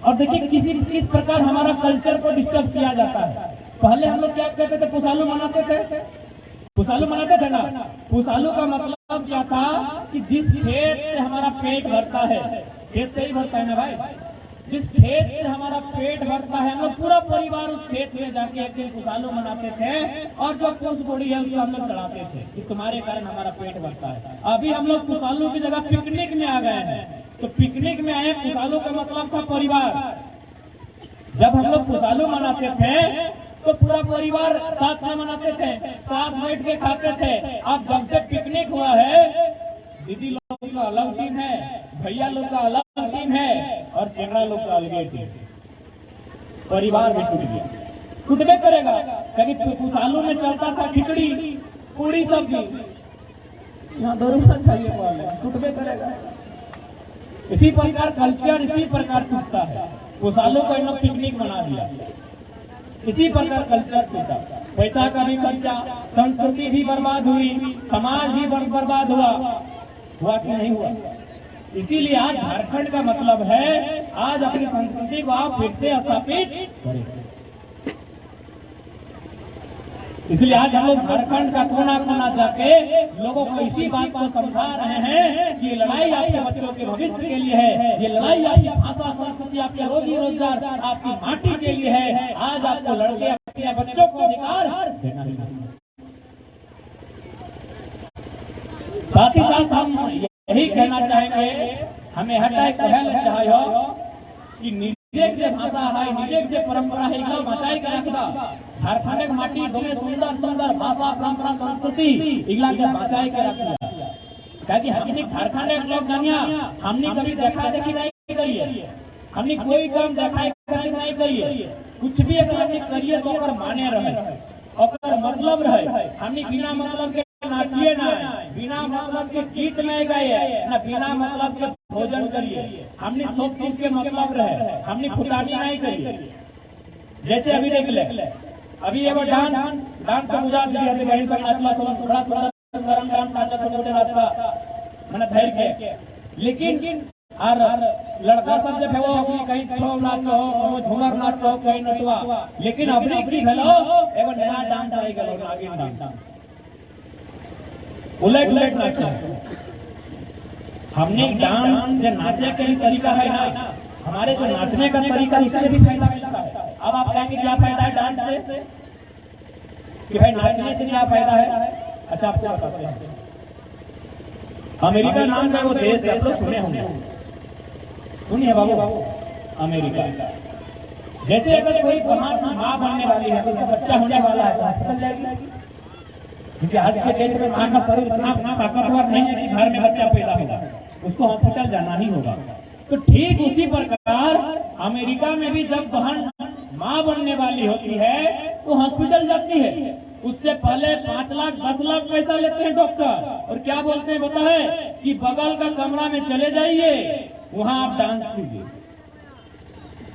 और देखिए किस प्रकार हमारा कल्चर को डिस्टर्ब किया जाता है। पहले हम लोग क्या कहते थे, पुसालू मनाते थे, पुसालू मनाते थे ना। पुसालू का मतलब क्या था कि जिस खेत से हमारा पेट भरता है, खेत से ही भरता है ना भाई, जिस खेत से हमारा पेट भरता है, हम लोग पूरा परिवार उस खेत में जाके एक दिन पुसालू मनाते थे और जो कुछ बोड़ी है उसको हम लोग चढ़ाते थे कि तुम्हारे कारण हमारा पेट भरता है। अभी हम लोग पुसालू की जगह पिकनिक में आ गए हैं। तो पिकनिक में आए, पुसालू का मतलब था परिवार। जब हम लोग पुसालू मनाते थे तो पूरा परिवार साथ में मनाते थे, साथ बैठ के खाते थे। अब जब से पिकनिक हुआ है, दीदी लोग का अलग टीम है, भैया लोग का अलग टीम है और चेंगड़ा लोग का अलग टीम। परिवार भी टूट गया, टूटबे करेगा। कभी पुसालू में चलता था खिचड़ी, पूरी, सब्जी, यहाँ दो चाहिए, टूटबे करेगा। इसी प्रकार कल्चर इसी प्रकार टूटता है। पुसालू को इन लोग पिकनिक बना दिया, इसी प्रकार कल्चर टूटा। पैसा का भी खर्चा, संस्कृति भी बर्बाद हुई, समाज भी बर्बाद हुआ कि नहीं हुआ। इसीलिए आज झारखंड का मतलब है आज अपनी संस्कृति को आप फिर से स्थापित करें। इसलिए आज हम लोग झारखंड का कोना कोना जाके लोगों को इसी बात को समझा रहे हैं कि ये लड़ाई आपके बच्चों के भविष्य के लिए है, ये लड़ाई आपकी भाषा, संस्कृति, आपके रोजी रोजगार, आपकी माटी के लिए है। आज आपको लड़के अपने बच्चों को अधिकार देना है। साथ ही साथ हम यही कहना चाहेंगे, हमें हटाए कहल चाहे हो कि निजे जे भाषा है, निजे जे परंपरा है, इला बचाई के रखा। झारखंड के माटी में सुंदर सुंदर भाषा, परंपरा, संस्कृति इला के बचाई के रखा। ताकि हकीकत झारखंड के लोग जानिया हमने कभी देखा देखी नहीं करिए, हमने कोई काम देखा नहीं करिए, कुछ भी अगर हमने करिए तो अगर माने रहे, अगर मतलब रहे। हमने बिना मतलब के नाचिए ना, बिना मतलब के गीत नहीं गाइए ना, बिना मतलब के भोजन करिए। हमने सब चीज के मतलब रहे, हमने फुटानी नहीं करिए। जैसे अभी देख ले, अभी ये वो डांस का मुझा बहन का नाचला, थोड़ा थोड़ा गरम डांस नाचता मैंने धैर्य के। लेकिन और लड़का सब जब है वो अपनी कहीं छो नाचो हो, झूमर नाचो हो, कहीं नचवा। लेकिन अभी की भेलो एगो नया डांस आई गलो, नागिन डांस, उलट उलट नाचो। हमने डांस जो नाचे का ही तरीका है ना, हमारे जो नाचने का तरीका, इससे भी फायदा मिलता है। अब आप कहेंगे क्या फायदा है डांस से, कि भाई नाचने से क्या फायदा है। अच्छा आपको बताते हैं, अमेरिका नाम का वो देश है, आप लोग सुने होंगे, सुनिए बाबू, अमेरिका। जैसे अगर कोई माँ बनने वाली है, तो बच्चा होने वाला है तो हॉस्पिटल जाएगी, क्योंकि आज के डेट में माँ का शरीर इतना ताकतवर नहीं है कि घर में बच्चा पैदा होगा, उसको हॉस्पिटल जाना ही होगा। तो ठीक उसी प्रकार अमेरिका में भी जब बहन माँ बनने वाली होती है तो हॉस्पिटल जाती है। उससे पहले 5 लाख 10 लाख पैसा लेते हैं डॉक्टर, और क्या बोलते हैं पता है कि बगल का कमरा में चले जाइए, वहां आप डांस कीजिए।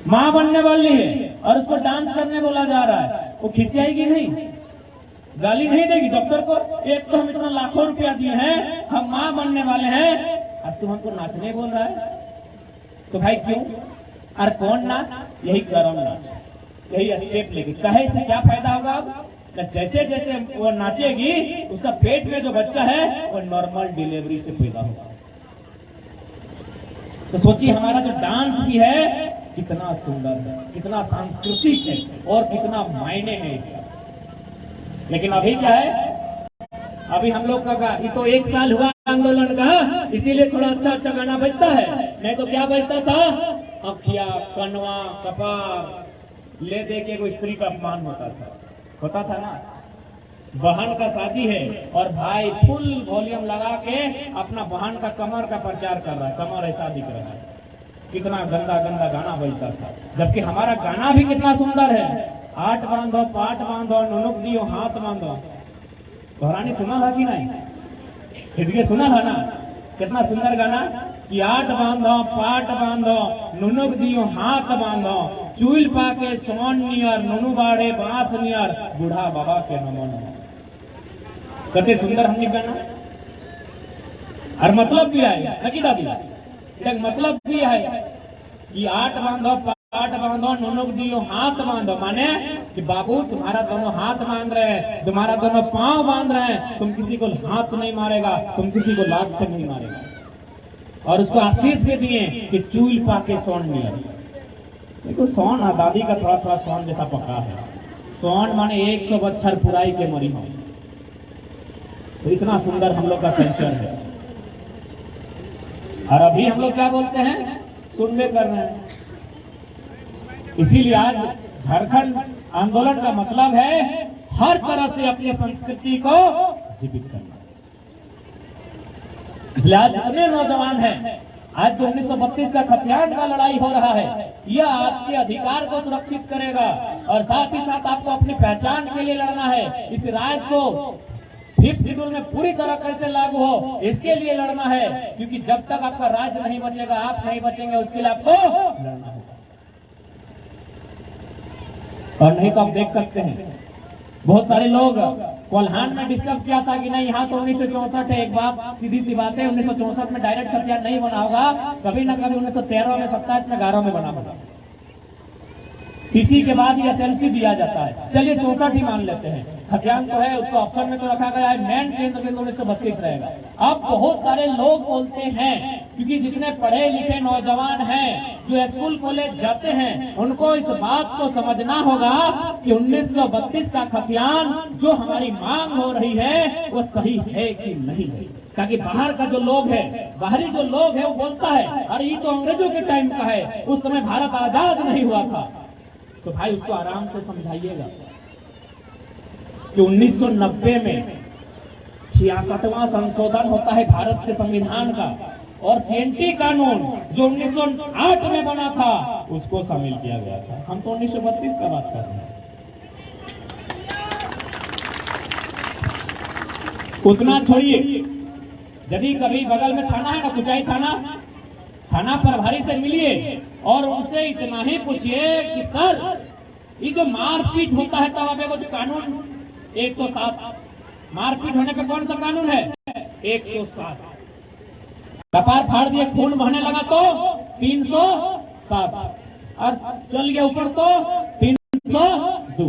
माँ बनने वाली है और उसको डांस करने बोला जा रहा है, वो खिसियाएगी नहीं, गाली नहीं देगी डॉक्टर को। एक तो हम इतना लाखों रुपया दिए हैं, हम माँ बनने वाले हैं, अब तुम हमको नाचने बोल रहा है, तो भाई क्यों? और कौन नाच? यही गरम नाच, यही स्टेप लेगी। कहे से क्या फायदा होगा? जैसे जैसे वो नाचेगी उसका पेट में जो बच्चा है वो नॉर्मल डिलीवरी से पैदा होगा। तो सोचिए हमारा जो डांस भी है कितना सुंदर है, कितना सांस्कृतिक है और कितना मायने है इसका। लेकिन अभी क्या है, अभी हम लोग का ये तो 1 साल हुआ आंदोलन का, इसीलिए थोड़ा अच्छा अच्छा गाना बजता है, नहीं तो क्या बजता था? अखिया, कनवा, कपार ले दे के कोई स्त्री का अपमान होता था ना। बहन का शादी है और भाई फुल वॉल्यूम लगा के अपना बहन का कमर का प्रचार कर रहा है, कमर ऐसा दिख रहा है, कितना गंदा गंदा गाना बजता था। जबकि हमारा गाना भी कितना सुंदर है, 8 बांधो, पाट बांधो, नुनुक दियो, हाथ बांधो। तोहरानी सुना था कि नहीं? फिर सुना था ना, कितना सुंदर गाना कि 8 बांधो, पाट बांधो, नुनुक दियो, हाथ बांधो, चूल पाके सोन नियर, नुनु बाड़े बांस नियर, बूढ़ा बाबा के नमन। कितने सुंदर हमने गाना। और मतलब भी है नकी दादी, एक मतलब भी है कि आठ बांधो पाठ बांधो नोनों दियो हाथ बांधो, माने कि बाबू तुम्हारा दोनों हाथ बांध रहे हैं, तुम्हारा दोनों पांव बांध रहे हैं, तुम किसी को हाथ नहीं मारेगा, तुम किसी को लात से नहीं मारेगा। और उसको आशीष भी दिए कि चूल पाके सोन नियर। देखो सोन दादी का थोड़ा थोड़ा सोन जैसा पका है, सोन माने 100 बच्छर पुराई के मरी हो। तो इतना सुंदर हम लोग का कल्चर है। और अभी हम लोग क्या बोलते हैं, सुनने कर रहे हैं। इसीलिए आज झारखंड आंदोलन का मतलब है हर तरह से अपनी संस्कृति को जीवित करना। इसलिए आज जितने नौजवान हैं, आज जो 1932 का खतियान का लड़ाई हो रहा है, यह आपके अधिकार को सुरक्षित करेगा और साथ ही साथ आपको अपनी पहचान के लिए लड़ना है। इस राज को 5th शेड्यूल में पूरी तरह कैसे लागू हो, इसके लिए लड़ना है। क्योंकि जब तक आपका राज्य नहीं बचेगा, आप नहीं बचेंगे, उसके लिए आपको लड़ना होगा। और नहीं तो आप देख सकते हैं बहुत सारे लोग कोल्हान में डिस्कस किया था कि नहीं यहाँ तो 1964 है। एक बात सीधी सी बात है, 1964 में डायरेक्ट खतियान नहीं बना होगा, कभी ना कभी 1913 में 27 में 11 में बना होगा। इसी के बाद ये SLC दिया जाता है। चलिए 64 ही मान लेते हैं, खतियान तो है, उसको ऑप्शन में तो रखा गया है, मेन केंद्र बिंदु 1932 रहेगा। अब बहुत सारे लोग बोलते हैं, क्योंकि जितने पढ़े लिखे नौजवान हैं जो स्कूल कॉलेज जाते हैं, उनको इस बात को समझना होगा कि 1932 का खतियान जो हमारी मांग हो रही है वो सही है कि नहीं है। ताकि बाहर का जो लोग है, बाहरी जो लोग है, वो बोलता है अरे ये तो अंग्रेजों के टाइम का है, उस समय भारत आजाद नहीं हुआ था। तो भाई उसको आराम से समझाइएगा कि 1990 में 66वां संशोधन होता है भारत के संविधान का, और CNT कानून जो 1908 में बना था उसको शामिल किया गया था। हम तो 1932 का बात कर रहे हैं। उतना छोड़िए, यदि कभी बगल में थाना है ना, कुचाई थाना प्रभारी से मिलिए और उनसे इतना ही पूछिए कि सर ये जो मारपीट होता है तब आपको जो कानून 107, मारपीट होने पे कौन सा कानून है 107, कपार फाड़ दिए खून बहने लगा तो 307, और चल गया ऊपर तो 302।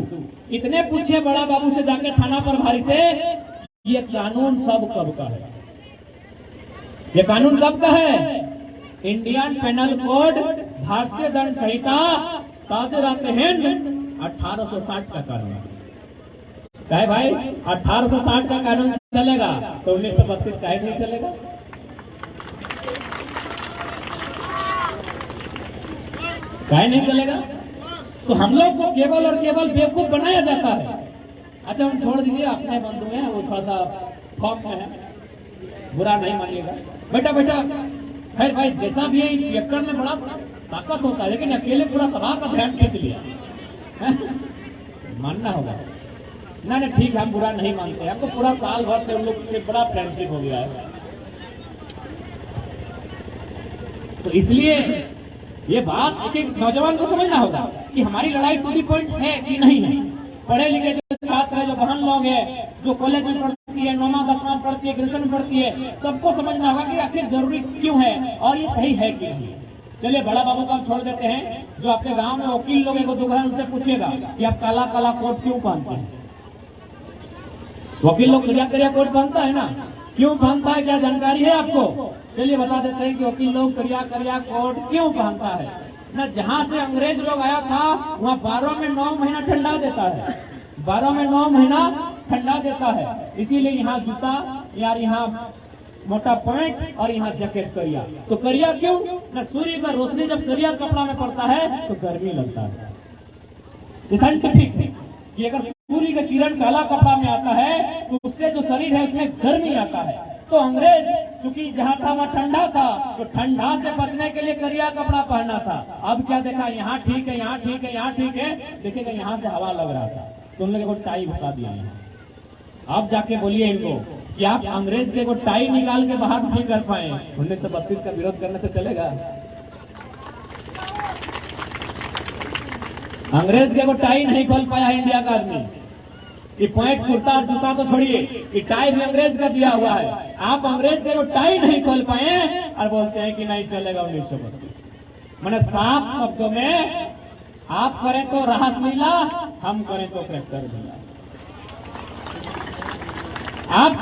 इतने पूछिए बड़ा बाबू से जाके थाना प्रभारी से, ये कानून सब कब का है? ये कानून कब का है? इंडियन पेनल कोड, भारतीय दंड संहिता, ताज़ हिंद 1860 का कानून है भाई। 1860 का कानून चलेगा तो 1932 का नहीं चलेगा। काहे नहीं चलेगा? तो हम लोग को केवल और केवल बेवकूफ बनाया जाता है। अच्छा हम छोड़ दीजिए, अपने बंधु हैं, वो थोड़ा सा फॉर्म में है, बुरा नहीं मानिएगा। बेटा खैर भाई जैसा भी है, पियक्कड़ में बड़ा ताकत होता है, लेकिन अकेले पूरा सभा का ध्यान खींच लिया मानना होगा। नहीं ठीक है, हम बुरा नहीं मानते, हमको पूरा साल भर से उन लोग से बड़ा फ्रेंडशिप हो गया है। तो इसलिए ये बात एक नौजवान को समझना होगा कि हमारी लड़ाई टू दी पॉइंट है कि नहीं है। पढ़े लिखे जो छात्र है, जो बहन लोग हैं, जो कॉलेज में पढ़ती है, 9वां 10वां पढ़ती है, ग्रेजुएशन में पढ़ती है, सबको समझना होगा कि आखिर जरूरी क्यों है और ये सही है कि नहीं। चलिए बड़ा बाबू को हम छोड़ देते हैं। जो आपके गांव में वकील लोग हैं, वो दोबारा उनसे पूछेगा कि आप काला काला कोट क्यों पहनते हैं। वकील लोग करिया कोट पहनता है ना, क्यों पहनता है, क्या जानकारी है आपको? चलिए बता देते हैं कि वकील लोग करिया कोट क्यों पहनता है ना। जहां से अंग्रेज लोग आया था वहां 12 में 9 महीना ठंडा देता है, 12 में 9 महीना ठंडा देता है। इसीलिए यहाँ जूता यार, यहाँ मोटा पैंट और यहाँ जैकेट करिया। तो करिया क्यों ना, सूर्य का रोशनी जब करिया कपड़ा में पड़ता है तो गर्मी लगता है। ये साइंटिफिक है कि अगर सूर्य का किरण काला कपड़ा में आता है तो उससे जो शरीर है उसमें गर्मी आता है। तो अंग्रेज चूंकि जहाँ था वहाँ ठंडा था, तो ठंडा से बचने के लिए करिया कपड़ा पहना था। अब क्या देखा, यहाँ ठीक है, यहाँ ठीक है, यहाँ ठीक है, देखिएगा यहाँ से हवा लग रहा था तो उन लोगों को टाई घुसा दिया यहाँ। अब जाके बोलिए इनको कि आप अंग्रेज के को टाई निकाल के बाहर नहीं कर पाए, 1932 का विरोध करने से चलेगा? अंग्रेज के को टाई नहीं खोल पाया इंडिया का आदमी, ये पॉइंट कुर्ता और जूता तो छोड़िए, ये टाई भी अंग्रेज का दिया हुआ है। आप अंग्रेज के वो टाई नहीं खोल पाए और बोलते हैं कि नहीं चलेगा 1932। मैंने साफ शब्दों में आप करें तो राहत मिला, हम करें तो ट्रैक्टर मिला। आप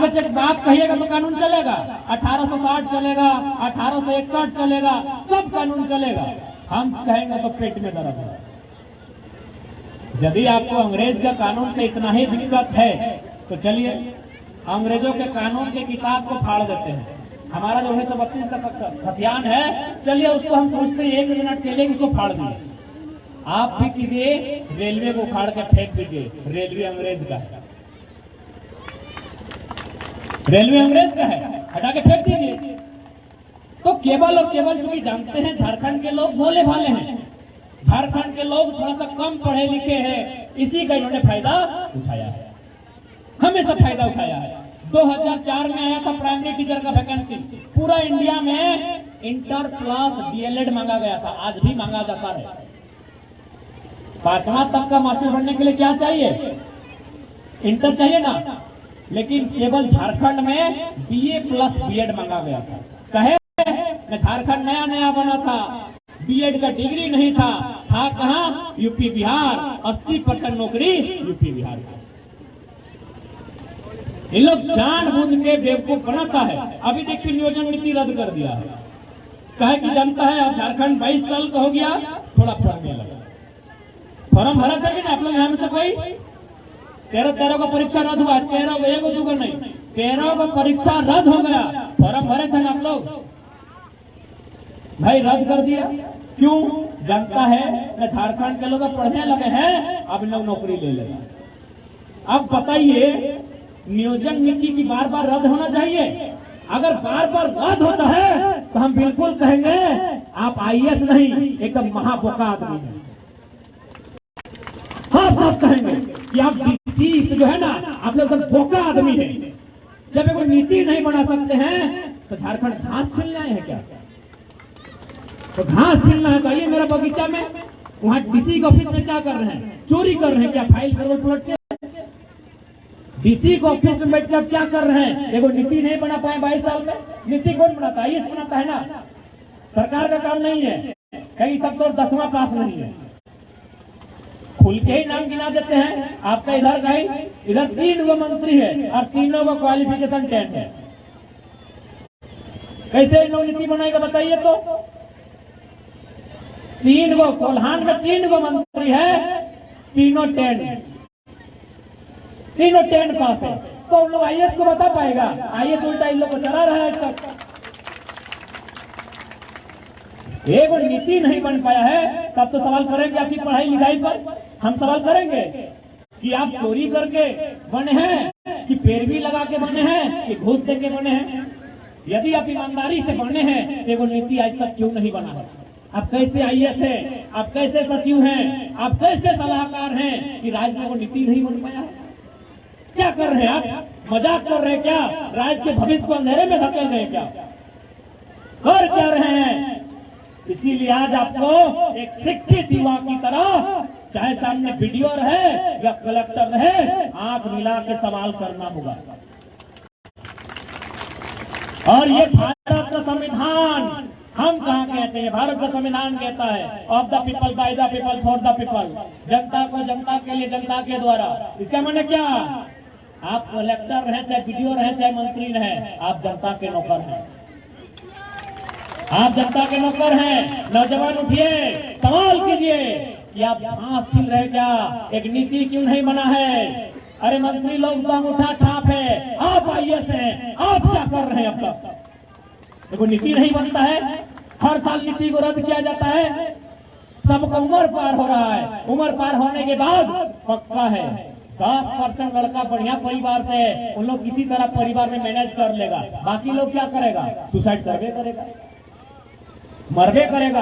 कहिएगा तो कानून चलेगा, 1860 चलेगा, 1861 चलेगा, सब कानून चलेगा। हम कहेंगे तो पेट में दर्द है। यदि आपको अंग्रेज का कानून से इतना ही दिक्कत है तो चलिए अंग्रेजों के कानून की किताब को फाड़ देते हैं। हमारा जो 1932 का खतियान है, चलिए उसको हम सोचते हैं 1 मिनट के लिए उसको फाड़ दिए। आप भी कीजिए, रेलवे को उखाड़ के फेंक दीजिए। रेलवे अंग्रेज का है, रेलवे अंग्रेज का है, हटा के फेंक दीजिए। तो केवल और केवल क्योंकि जानते हैं झारखंड के लोग भोले भाले हैं, झारखंड के लोग थोड़ा सा कम पढ़े लिखे हैं, इसी का इन्होंने फायदा उठाया है, हमेशा फायदा उठाया है। 2004 में आया था प्राइमरी टीचर का वैकेंसी, पूरा इंडिया में इंटर क्लास डीएलएड मांगा गया था, आज भी मांगा जाता है। 5वां तक का मास्टर बनने के लिए क्या चाहिए? इंटर चाहिए ना, लेकिन केवल झारखंड में बीए प्लस बीएड मांगा गया था। कहे झारखंड नया नया बना था, बीएड का डिग्री नहीं था कहां? यूपी बिहार। 80% नौकरी यूपी बिहार का। इन लोग जानबूझ के बेवकूफ बनाता है। अभी देखिए नियोजन नीति रद्द कर दिया है, कहे कि जनता है अब झारखंड 22 साल का हो गया, थोड़ा पढ़ने लगा। फॉर्म भरा करके ना आप लोग यहां में से कोई 13 का परीक्षा रद्द हुआ, 13 एगो दूगो नहीं, 13 का परीक्षा रद्द हो गया। फॉर्म भरे थे ना आप लोग? भाई रद्द कर दिया, क्यों? जनता है न झारखंड के लोग पढ़ने लगे हैं, अब लोग नौकरी ले लेगा। अब बताइए नियोजन नीति की बार बार रद्द होना चाहिए? अगर बार बार रद्द होता है तो हम बिल्कुल कहेंगे आप आईएएस नहीं, एकदम महाबोका आदमी है। हाँ सब कहेंगे कि आप डीसी जो है ना, आप लोग एकदम बोका आदमी है। जब कोई नीति नहीं बना सकते हैं तो झारखंड घास छीलने आए हैं क्या? तो घास छीलना है तो आइए मेरा बगीचा में, वहां डीसी के ऑफिस में क्या कर रहे हैं? चोरी कर रहे हैं क्या? फाइल करोड़ पलट के डीसी के ऑफिस में बैठकर क्या कर रहे हैं? एगो नीति नहीं बना पाए 22 साल में। नीति कौन बनाता है? ये बनाता है ना, सरकार का काम नहीं है। कई सब तो 10वां पास नहीं है, खुल के ही नाम गिना देते हैं। आपका इधर का ही, इधर 3 गो मंत्री है और तीनों का क्वालिफिकेशन 10 है। कैसे इन लोग नीति बनाएगा बताइए? तो 3 गो कोल्हान में 3 गो मंत्री है, तीनों 10 पास है। तो उन लोग आईएएस को बता पाएगा? आईएएस उल्टा इन लोग को चला रहा है आज तक। एक नीति नहीं बन पाया है, तब तो सवाल करेंगे आपकी पढ़ाई लिखाई पर। हम सवाल करेंगे कि आप चोरी करके बने हैं, कि पैरवी लगा के बने हैं, कि घूस दे के बने हैं। यदि आप ईमानदारी से बने हैं तो एगो नीति आज तक क्यों नहीं बना है? आप कैसे आईएएस हैं, आप कैसे सचिव हैं, आप कैसे सलाहकार हैं कि राज्य में वो नीति नहीं बन पाया है? क्या कर रहे हैं आप? मजाक कर रहे हैं क्या? राज्य के भविष्य को अंधेरे में धकेल रहे हैं क्या? कर क्या रहे हैं? इसीलिए आज आपको एक शिक्षित युवा की तरह, चाहे सामने बीडीओ रहे या कलेक्टर रहे, आंख मिला के सवाल करना होगा। और ये भारत का संविधान हम कहाँ कहते हैं? भारत का संविधान कहता है of the people, by the people, for the people. जनता को जनता के लिए, जनता के द्वारा। इसका माने क्या? आप कलेक्टर रहे, चाहे बीडीओ रहे, चाहे मंत्री रहे, आप जनता के नौकर हैं। आप जनता के नौकर हैं। नौजवान उठिए, सवाल कीजिए कि आप घास छील रहे क्या? एक नीति क्यों नहीं बना है? अरे मंत्री लोग तो अंगूठा छाप है, आप आईएएस हैं, आप क्या कर रहे हैं अब तक? देखो नीति नहीं बनता है, हर साल नीति को रद्द किया जाता है। सबका उम्र पार हो रहा है, उम्र पार होने के बाद पक्का है 10% लड़का बढ़िया परिवार से है, उन लोग किसी तरह परिवार में मैनेज कर लेगा। बाकी लोग क्या करेगा? सुसाइड करके करेगा, मरबे करेगा।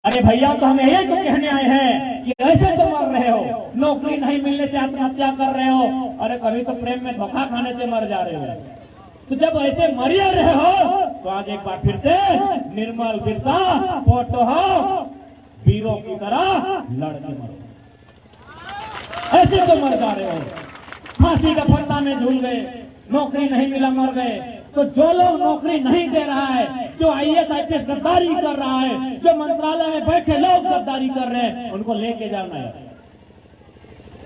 अरे भैया तो हम यही तो कहने आए हैं कि ऐसे तो मर रहे हो, नौकरी नहीं मिलने से आत्महत्या कर रहे हो, अरे कभी तो प्रेम में धोखा खाने से मर जा रहे हो। तो जब ऐसे मर रहे हो तो आज एक बार फिर से निर्मल बिरसा फोटो हो, वीरों की तरह लड़ के मरो। ऐसे तो मर जा रहे हो। फांसी का फंदा में झूल गए, नौकरी नहीं मिला मर गए। तो जो लोग नौकरी नहीं दे रहा है, जो IAS IPS गद्दारी कर रहा है, जो मंत्रालय में बैठे लोग गद्दारी कर रहे हैं, उनको लेके जाना है,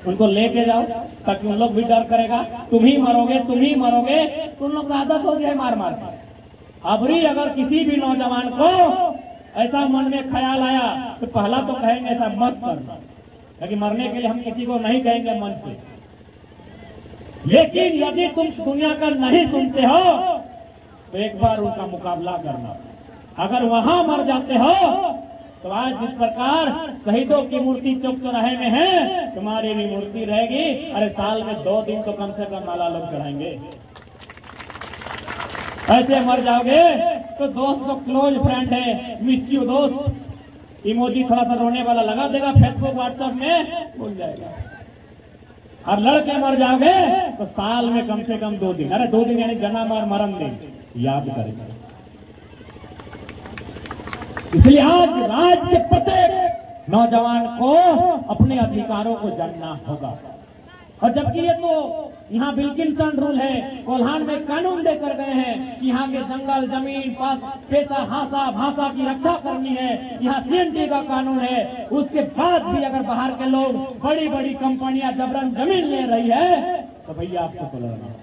उनको लेके जाओ ताकि उन लोग भी डर करेगा। तुम ही मरोगे, तुम लोग का आदत हो गया है मार मार के। अबरी अगर किसी भी नौजवान को ऐसा मन में ख्याल आया तो पहला तो कहेंगे ऐसा मत करना, क्योंकि मरने के लिए हम किसी को नहीं कहेंगे मन से। लेकिन यदि तुम दुनिया का नहीं सुनते हो तो एक बार उनका मुकाबला करना। अगर वहां मर जाते हो तो आज जिस प्रकार शहीदों की मूर्ति चौक चौराहे में है, तुम्हारी भी मूर्ति रहेगी। अरे साल में 2 दिन तो कम से कम माला लोग चढ़ाएंगे। ऐसे मर जाओगे तो दोस्त तो क्लोज फ्रेंड है, मिस यू दोस्त, इमोजी थोड़ा सा रोने वाला लगा देगा फेसबुक व्हाट्सएप में, भूल जाएगा। और लड़के मर जाओगे तो साल में कम से कम 2 दिन, अरे 2 दिन यानी जन्म और मरण दिन याद करेंगे। इसलिए आज राज्य के प्रत्येक नौजवान को अपने अधिकारों को जानना होगा। और जबकि ये तो यहाँ विल्किंसन रूल है, कोल्हान में कानून देकर गए हैं कि यहाँ के जंगल जमीन पास पैसा भाषा की रक्षा करनी है, यहाँ CNT का कानून है। उसके बाद भी अगर बाहर के लोग बड़ी बड़ी कंपनियां जबरन जमीन ले रही है तो भैया आपको तो लड़ना,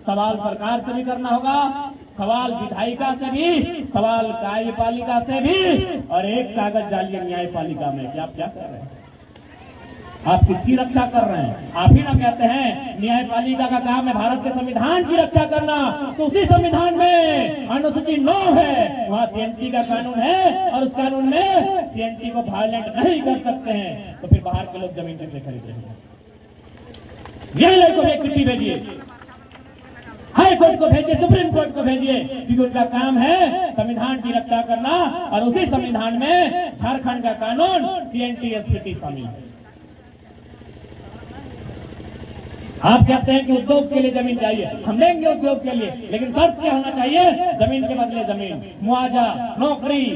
सवाल सरकार से भी करना होगा, सवाल विधायिका से भी, सवाल कार्यपालिका से भी, और एक कागज डालिए न्यायपालिका में कि आप क्या कर रहे हैं, आप किसकी रक्षा कर रहे हैं। आप ही ना कहते हैं न्यायपालिका का काम है भारत के संविधान की रक्षा करना, तो उसी संविधान में अनुसूची 9 है, वहाँ CNT का कानून है और उस कानून में CNT को वायलेंट नहीं कर सकते हैं। तो फिर बाहर के लोग जमीन कैसे खरीद रहे हैं। न्यायालय को एक चिट्ठी भेजिए, हाई कोर्ट को भेजिए, सुप्रीम कोर्ट को भेजिए, क्योंकि उनका काम है संविधान की रक्षा करना। और उसी संविधान में झारखंड का कानून CNT SPT शामिल है। आप कहते हैं कि उद्योग के लिए जमीन चाहिए, हम देंगे उद्योग के लिए, लेकिन शर्त क्या होना चाहिए, जमीन के बदले जमीन, मुआवजा, नौकरी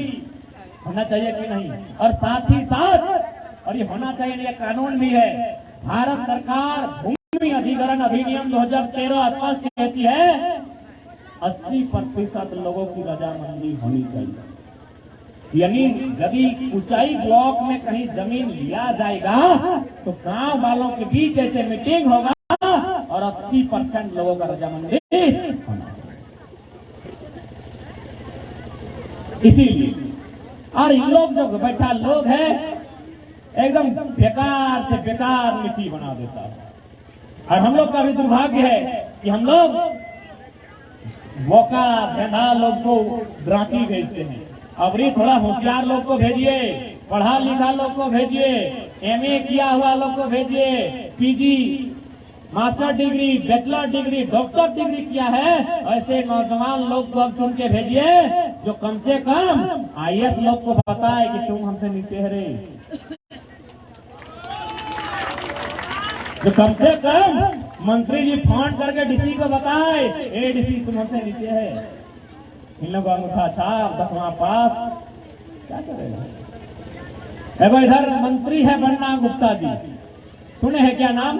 होना चाहिए कि नहीं। और साथ ही साथ, और ये होना चाहिए, ये कानून भी है, भारत सरकार भूमि अधिग्रहण अधिनियम 2013 स्पष्ट कहती है 80% लोगों की रजामंदी होनी चाहिए। यानी यदि ऊंचाई ब्लॉक में कहीं जमीन लिया जाएगा तो गांव वालों के बीच ऐसे मीटिंग होगा और 80% लोगों का रजामंदी होना। इसीलिए और इन लोग जो बैठा लोग है एकदम बेकार से बेकार नीति बना देता है। और हम लोग का भी दुर्भाग्य है कि हम लोग मौका भेदा लोग को रांची भेजते हैं। अब ये थोड़ा होशियार लोग को भेजिए, पढ़ा लिखा लोग को भेजिए, MA किया हुआ लोग को भेजिए, PG master degree, bachelor degree, doctor degree किया है, ऐसे नौजवान लोग को अब चुन के भेजिए जो कम से कम IAS लोग को बताए कि तुम हमसे नीचे है रे, जो कम से कम मंत्री जी फोन करके DC को बताए, ए DC तुम हमसे नीचे है। इन लोगों अंगूठा छाप, 10वां पास, क्या करेगा। एवं इधर मंत्री है बन्ना गुप्ता जी, सुने हैं क्या नाम?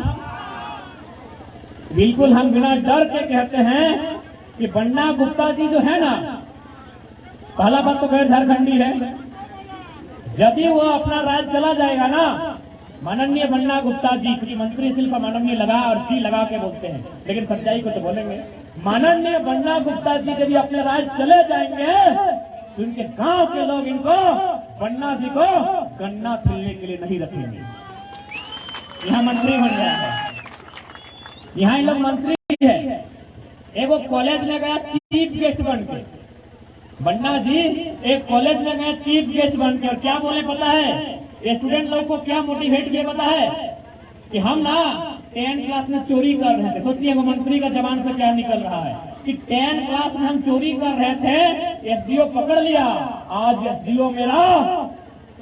बिल्कुल हम बिना डर के कहते हैं कि बन्ना गुप्ता जी जो है ना, पहला बात तो गैर झारखंडी है। यदि वो अपना राज्य चला जाएगा ना, माननीय बन्ना गुप्ता जी, क्योंकि मंत्री सिर्फ माननीय लगा और जी लगा के बोलते हैं, लेकिन सच्चाई को तो बोलेंगे। माननीय बन्ना गुप्ता जी जब अपने राज्य चले जाएंगे तो इनके गांव के लोग इनको, बन्ना जी को गन्ना छिलने के लिए नहीं रखेंगे। यहाँ मंत्री बन गया है, यहाँ इन लोग मंत्री है। एक वो कॉलेज में गया चीफ गेस्ट बन के, बन्ना जी एक कॉलेज में गए चीफ गेस्ट बन के, और क्या बोले पता है? स्टूडेंट लोग को क्या मोटिवेट किया पता है? कि हम ना 10 क्लास में चोरी कर रहे थे। सोचिए वो मंत्री का जबान से क्या निकल रहा है कि 10 क्लास में हम चोरी कर रहे थे, SDO पकड़ लिया, आज SDO मेरा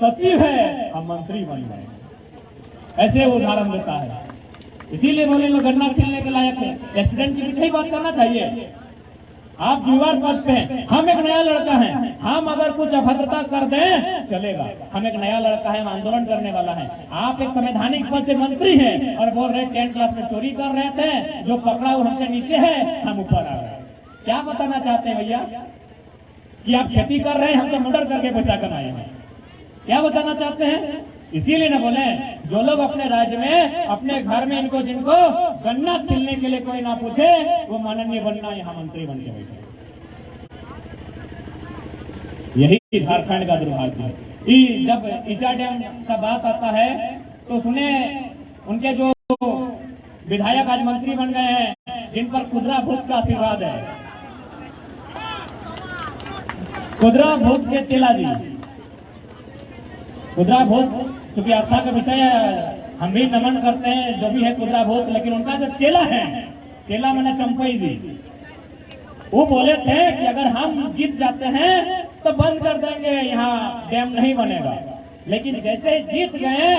सचिव है, हम मंत्री बन गए। ऐसे वो उदाहरण देता है। इसीलिए बोले लोग गन्ना छीलने के लायक है। स्टूडेंट की भी यही बात करना चाहिए। आप जिम्मेवार पद पे हैं, हम एक नया लड़का है, हम अगर कुछ अभद्रता कर दें चलेगा, हम एक नया लड़का है, हम आंदोलन करने वाला है। आप एक संवैधानिक पद से मंत्री हैं और बोल रहे 10 क्लास में चोरी कर रहे थे, जो पकड़ा वो हमसे नीचे है, हम ऊपर आ रहे हैं। क्या बताना चाहते हैं भैया कि आप खेती कर रहे हैं, हम तो मर्डर करके पैसा कमाए हैं? क्या बताना चाहते हैं? इसीलिए ना बोले, जो लोग अपने राज्य में अपने घर में इनको जिनको गन्ना छिलने के लिए कोई ना पूछे, वो माननीय बनना यहाँ मंत्री बन के बैठे। यही झारखंड का दुर्भाग्य है। जब ईचा डैम का बात आता है तो सुने उनके जो विधायक आज मंत्री बन गए हैं, जिन पर खुदरा भूत का आशीर्वाद है, खुदरा भूत के चेला जी, खुदरा भूत क्योंकि आस्था का विषय है, हम भी नमन करते हैं जो भी है खुदरा भूत, लेकिन उनका जो चेला है, चेला मैंने चंपई जी, वो बोले थे कि अगर हम जीत जाते हैं तो बंद कर देंगे, यहाँ डैम नहीं बनेगा। लेकिन जैसे जीत गए,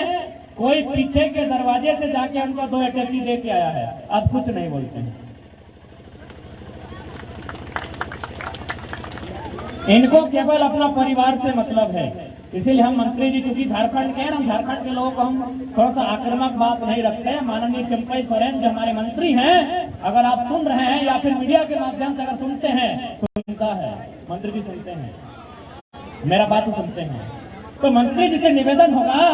कोई पीछे के दरवाजे से जाके हमको 2 अटैची दे के आया है, अब कुछ नहीं बोलते हैं। इनको केवल अपना परिवार से मतलब है। इसीलिए हम मंत्री जी चूंकि झारखंड के हैं, हम झारखंड के लोगों को हम थोड़ा सा आक्रामक बात नहीं रखते हैं। माननीय चंपई सोरेन जो हमारे मंत्री हैं, अगर आप सुन रहे हैं या फिर मीडिया के माध्यम से अगर सुनते हैं, सुनता है मंत्री जी, सुनते हैं मेरा बात सुनते हैं, तो मंत्री जी से निवेदन होगा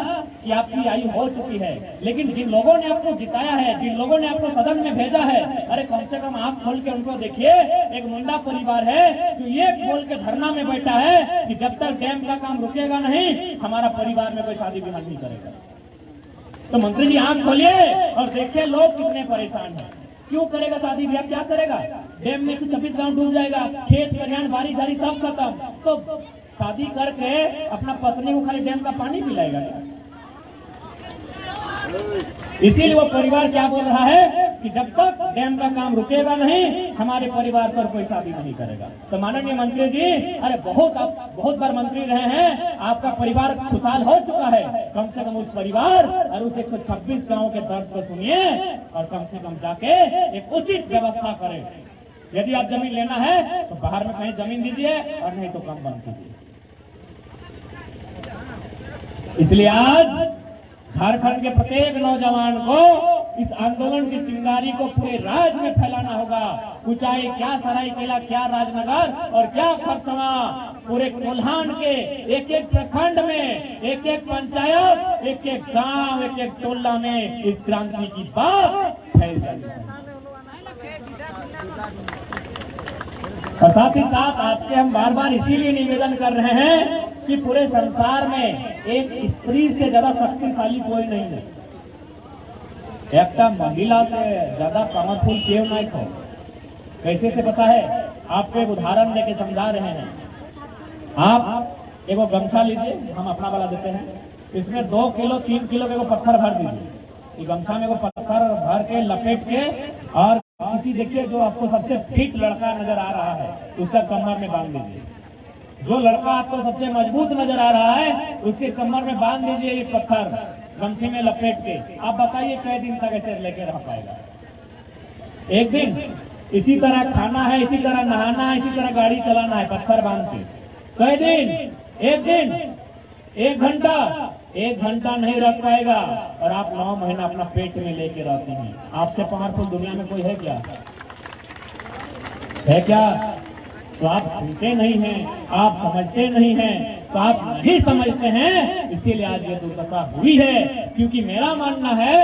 कि आपकी आयु हो चुकी है, लेकिन जिन लोगों ने आपको जिताया है, जिन लोगों ने आपको सदन में भेजा है, अरे कम से कम आप खोल के उनको देखिए। एक मुंडा परिवार है जो ये बोल के धरना में बैठा है कि जब तक डैम का काम रुकेगा नहीं, हमारा परिवार में कोई शादी विवाह नहीं करेगा। तो मंत्री जी आंख खोलिए और देखिए लोग कितने परेशान हैं। क्यों करेगा शादी ब्याह? क्या करेगा? डैम में 126 गांव डूब जाएगा, खेत खलिहान बारी झारी सब खत्म, तो शादी करके अपना पत्नी को खाली डैम का पानी पिलाएगा। इसीलिए वो परिवार क्या बोल रहा है कि जब तक डैम का काम रुकेगा नहीं, हमारे परिवार पर कोई शादी नहीं करेगा। तो माननीय मंत्री जी, अरे आप बहुत बार मंत्री रहे हैं, आपका परिवार खुशहाल हो चुका है, कम से कम उस परिवार और उस 126 गांव के दर्द को सुनिए और कम से कम जाके एक उचित व्यवस्था करें। यदि आप जमीन लेना है तो बाहर में कहीं जमीन दीजिए और नहीं तो कम बंद कीजिए। इसलिए आज झारखंड के प्रत्येक नौजवान को इस आंदोलन की चिंगारी को पूरे राज्य में फैलाना होगा। कुचाई क्या सरायकेला, क्या राजनगर और क्या खरसवा, पूरे कोल्हान के एक एक प्रखंड में, एक एक पंचायत, एक एक गांव, एक एक टोला में इस क्रांति की बात फैल जाएगी। और साथ ही साथ आपसे हम बार बार इसीलिए निवेदन कर रहे हैं कि पूरे संसार में एक स्त्री से ज्यादा शक्तिशाली कोई नहीं है। एक महिला से ज्यादा पावरफुल केव नहीं हो। कैसे से पता है? आपको एक उदाहरण देके समझा रहे हैं। आप एगो गमछा लीजिए, हम अपना वाला देते हैं, इसमें 2 किलो 3 किलो के पत्थर भर दीजिए। गमछा में वो पत्थर भर के लपेट के और किसी देखिए जो आपको सबसे फिट लड़का नजर आ रहा है उसका कमर में बांध दीजिए। जो लड़का आपको सबसे मजबूत नजर आ रहा है उसके कमर में बांध दीजिए ये पत्थर गमछे में लपेट के। आप बताइए कई दिन तक ऐसे लेके रह पाएगा? एक दिन इसी तरह खाना है, इसी तरह नहाना है, इसी तरह गाड़ी चलाना है पत्थर बांध के। कई दिन? एक दिन, 1 घंटा नहीं रख पाएगा। और आप 9 महीना अपना पेट में लेके रहते हैं। आपसे पावरफुल दुनिया में कोई है क्या? है क्या? तो आप सुनते नहीं हैं, आप समझते नहीं हैं, तो आप नहीं समझते हैं, इसीलिए आज ये दुर्दशा हुई है। क्योंकि मेरा मानना है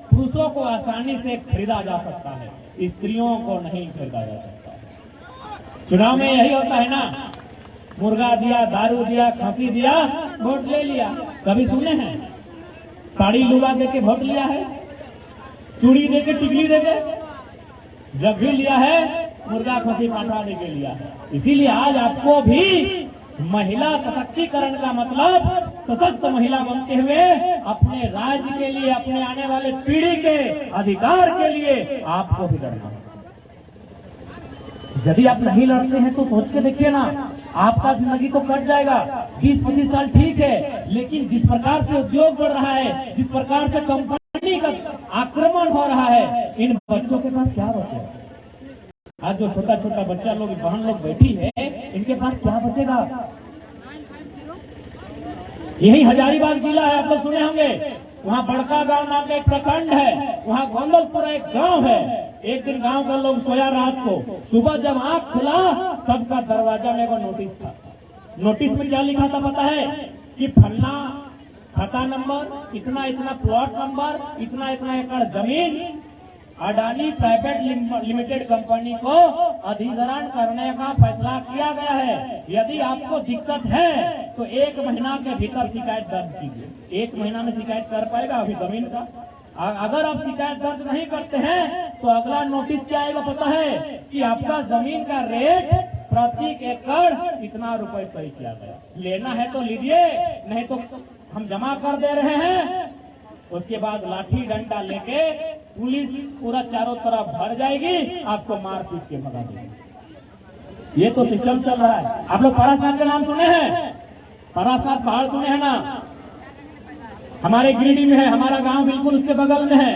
पुरुषों को आसानी से खरीदा जा सकता है, स्त्रियों को नहीं खरीदा जा सकता। चुनाव में यही होता है ना, मुर्गा दिया, दारू दिया, खांसी दिया, वोट ले लिया। कभी सुने हैं साड़ी लुगा देके वोट लिया है? चूड़ी देके, टिकली देके? जब भी लिया है मुर्गा खांसी पाठा देके लिया है। इसीलिए आज आपको भी महिला सशक्तिकरण का मतलब सशक्त महिला बनते हुए अपने राज्य के लिए, अपने आने वाले पीढ़ी के अधिकार के लिए आपको भी लड़ना है। यदि आप नहीं लड़ते हैं तो सोच के देखिए ना, आपका जिंदगी तो कट जाएगा। 20-25 साल ठीक है, लेकिन जिस प्रकार से उद्योग बढ़ रहा है, जिस प्रकार से कंपनी का आक्रमण हो रहा है, इन बच्चों के पास क्या बचे? आज जो छोटा छोटा बच्चा लोग, बहन लोग बैठी है, इनके पास क्या बचेगा? यही हजारीबाग जिला है, आप लोग सुने होंगे। वहाँ बड़का गांव नाम का एक प्रखंड है, वहाँ गोंदलपुरा एक गांव है। एक दिन गांव का लोग सोया रात को, सुबह जब आंख खुला, सबका दरवाजा में वो नोटिस था। नोटिस में क्या लिखा था पता है? कि फलना खाता नंबर, इतना इतना प्लॉट नंबर, इतना इतना एकड़ जमीन अडानी प्राइवेट लिमिटेड कंपनी को अधिग्रहण करने का फैसला किया गया है। यदि आपको दिक्कत है तो 1 महीना के भीतर शिकायत दर्ज कीजिए। 1 महीना में शिकायत कर पाएगा अभी जमीन का? अगर आप शिकायत दर्ज नहीं करते हैं तो अगला नोटिस क्या आएगा पता है? कि आपका जमीन का रेट प्रति एकड़ इतना रुपए तय किया गया, लेना है तो लीजिए, नहीं तो हम जमा कर दे रहे हैं। उसके बाद लाठी डंडा लेके पुलिस पूरा चारों तरफ भर जाएगी, आपको मार पीट के भगा देगी। ये तो सिस्टम चल रहा है। आप लोग पारासनाथ का नाम सुने हैं? पारासनाथ पहाड़ सुने हैं ना? हमारे गिरिडीह में है, हमारा गांव बिल्कुल उसके बगल में है।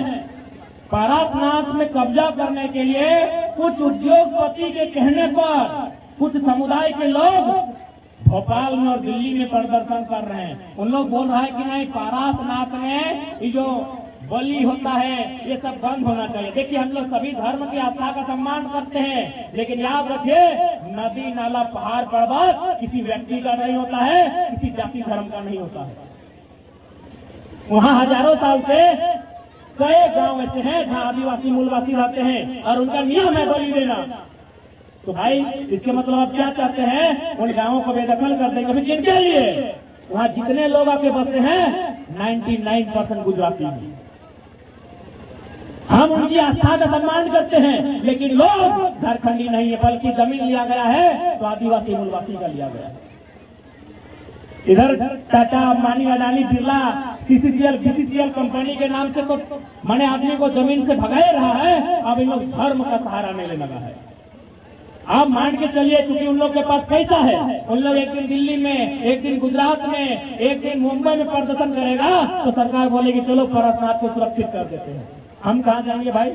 पारासनाथ में कब्जा करने के लिए कुछ उद्योगपति के कहने पर कुछ समुदाय के लोग भोपाल में और दिल्ली में प्रदर्शन कर रहे हैं। उन लोग बोल रहा है कि नहीं, पारासनाथ में ये जो बलि होता है ये सब बंद होना चाहिए। देखिए, हम लोग सभी धर्म की आस्था का सम्मान करते हैं, लेकिन याद रखिए, नदी नाला पहाड़ पर्वत किसी व्यक्ति का नहीं होता है, किसी जाति धर्म का नहीं होता है। वहाँ हजारों साल से कई गांव ऐसे हैं जहाँ आदिवासी मूलवासी रहते हैं और उनका नियम है बलि देना। तो भाई, इसके मतलब आप क्या चाहते हैं? उन गांवों को बेदखल कर देंगे। अभी किनके लिए? वहाँ जितने लोग आपके बसे हैं 99% गुजराती हैं। हम उनकी आस्था का सम्मान करते हैं, लेकिन लोग झारखंडी नहीं है, बल्कि जमीन लिया गया है तो आदिवासी मूलवासी का लिया गया है। इधर टाटा, अंबानी, अडानी, बिरला, सीसीसीएल, बीसीसीएल कंपनी के नाम से तो मैंने आदमी को जमीन से भगाए रहा है। अब इन लोग धर्म का सहारा लेने लगा है। आप मान के चलिए, क्योंकि उन लोग के पास पैसा है, उन लोग एक दिन दिल्ली में, एक दिन गुजरात में, एक दिन मुंबई में प्रदर्शन करेगा तो सरकार बोलेगी चलो पारासनाथ को सुरक्षित कर देते हैं। हम कहाँ जाएंगे भाई?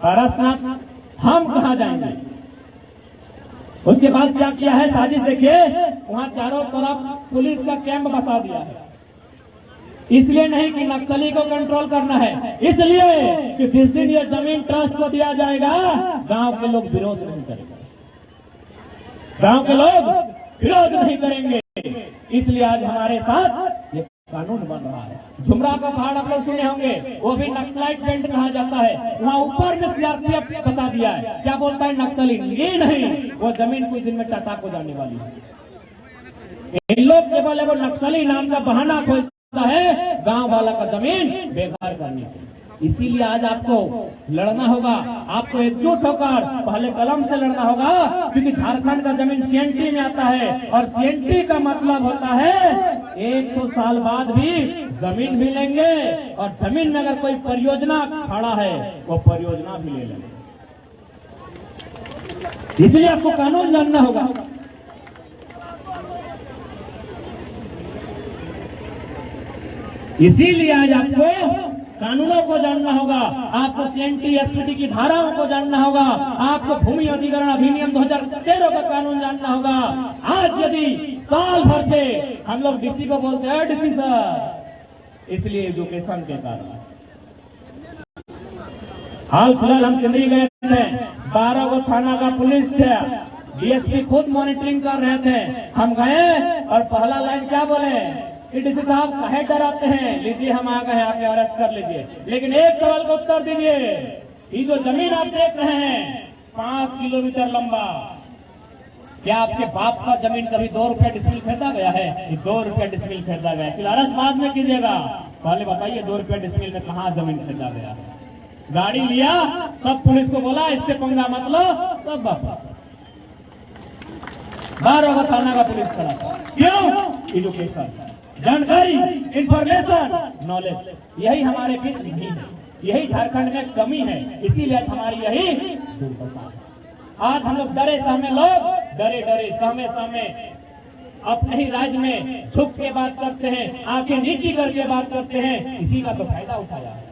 पारासनाथ हम कहाँ जाएंगे? उसके बाद क्या किया है साजिश देखिए, वहाँ चारों तरफ पुलिस का कैंप बसा दिया है। इसलिए नहीं कि नक्सली को कंट्रोल करना है, इसलिए कि जिस दिन ये जमीन ट्रस्ट को दिया जाएगा गांव के लोग विरोध नहीं करेंगे, गांव के लोग विरोध नहीं करेंगे। इसलिए आज हमारे साथ ये कानून बन रहा है। झुमरा का पहाड़ आप लोग सुने होंगे, वो भी नक्सलाइट बेल्ट कहा जाता है। वहाँ ऊपर में सीआरपीएफ बता दिया है। क्या बोलता है नक्सली? ये नहीं, वो जमीन कुछ दिन में टाटा को जाने वाली है। इन लोग केवल वो नक्सली नाम का बहाना खोजता है गांव वाला का जमीन बेकार करने के। इसीलिए आज आपको लड़ना होगा, आपको एकजुट होकर पहले कलम से लड़ना होगा, क्योंकि झारखंड का जमीन सीएनटी में आता है और सीएनटी का मतलब होता है 100 साल बाद भी जमीन भी लेंगे और जमीन में अगर कोई परियोजना खड़ा है वो परियोजना भी ले लेंगे। इसलिए आपको कानून जानना होगा। इसीलिए आज आपको कानूनों को जानना होगा, आपको सीएनटी एसपीटी की धाराओं को जानना होगा, आपको भूमि अधिग्रहण अधिनियम 2013 का कानून जानना होगा। आज यदि साल भर से हम लोग डीसी को बोलते हैं डीसी सर, इसलिए एजुकेशन के कारण हाल फिलहाल हम सिंधी गए थे, 12 गो थाना का पुलिस थे, डीएसपी खुद मॉनिटरिंग कर रहे थे। हम गए और पहला लाइन क्या बोले कि डीसी साहब काहे डराते हैं, लीजिए हम आ गए हैं, आके अरेस्ट कर लीजिए। लेकिन एक सवाल का उत्तर दीजिए, ये जो जमीन आप देख रहे हैं 5 किलोमीटर लंबा, क्या आपके बाप का जमीन कभी 2 रुपया डिसमिल खरीदा गया है? 2 रुपया डिसमिल खरीदा गया है। फिर अरेस्ट बाद में कीजिएगा, पहले बताइए 2 रुपया डिसमिल में कहाँ जमीन खरीदा गया है? गाड़ी लिया, सब पुलिस को बोला इससे पंगा मत लो, सब वापस। 12 थाना का पुलिस खड़ा था। क्यों? एजुकेशन, जानकारी, इंफॉर्मेशन, नॉलेज, यही हमारे बीच नहीं है, यही झारखंड में कमी है। इसीलिए हमारी यही दुर्दशा है। आज हम लोग डरे सहमे लोग, डरे सहमे अपने ही राज्य में झुक के बात करते हैं, आंखें नीची करके बात करते हैं। इसी का तो फायदा उठाया है।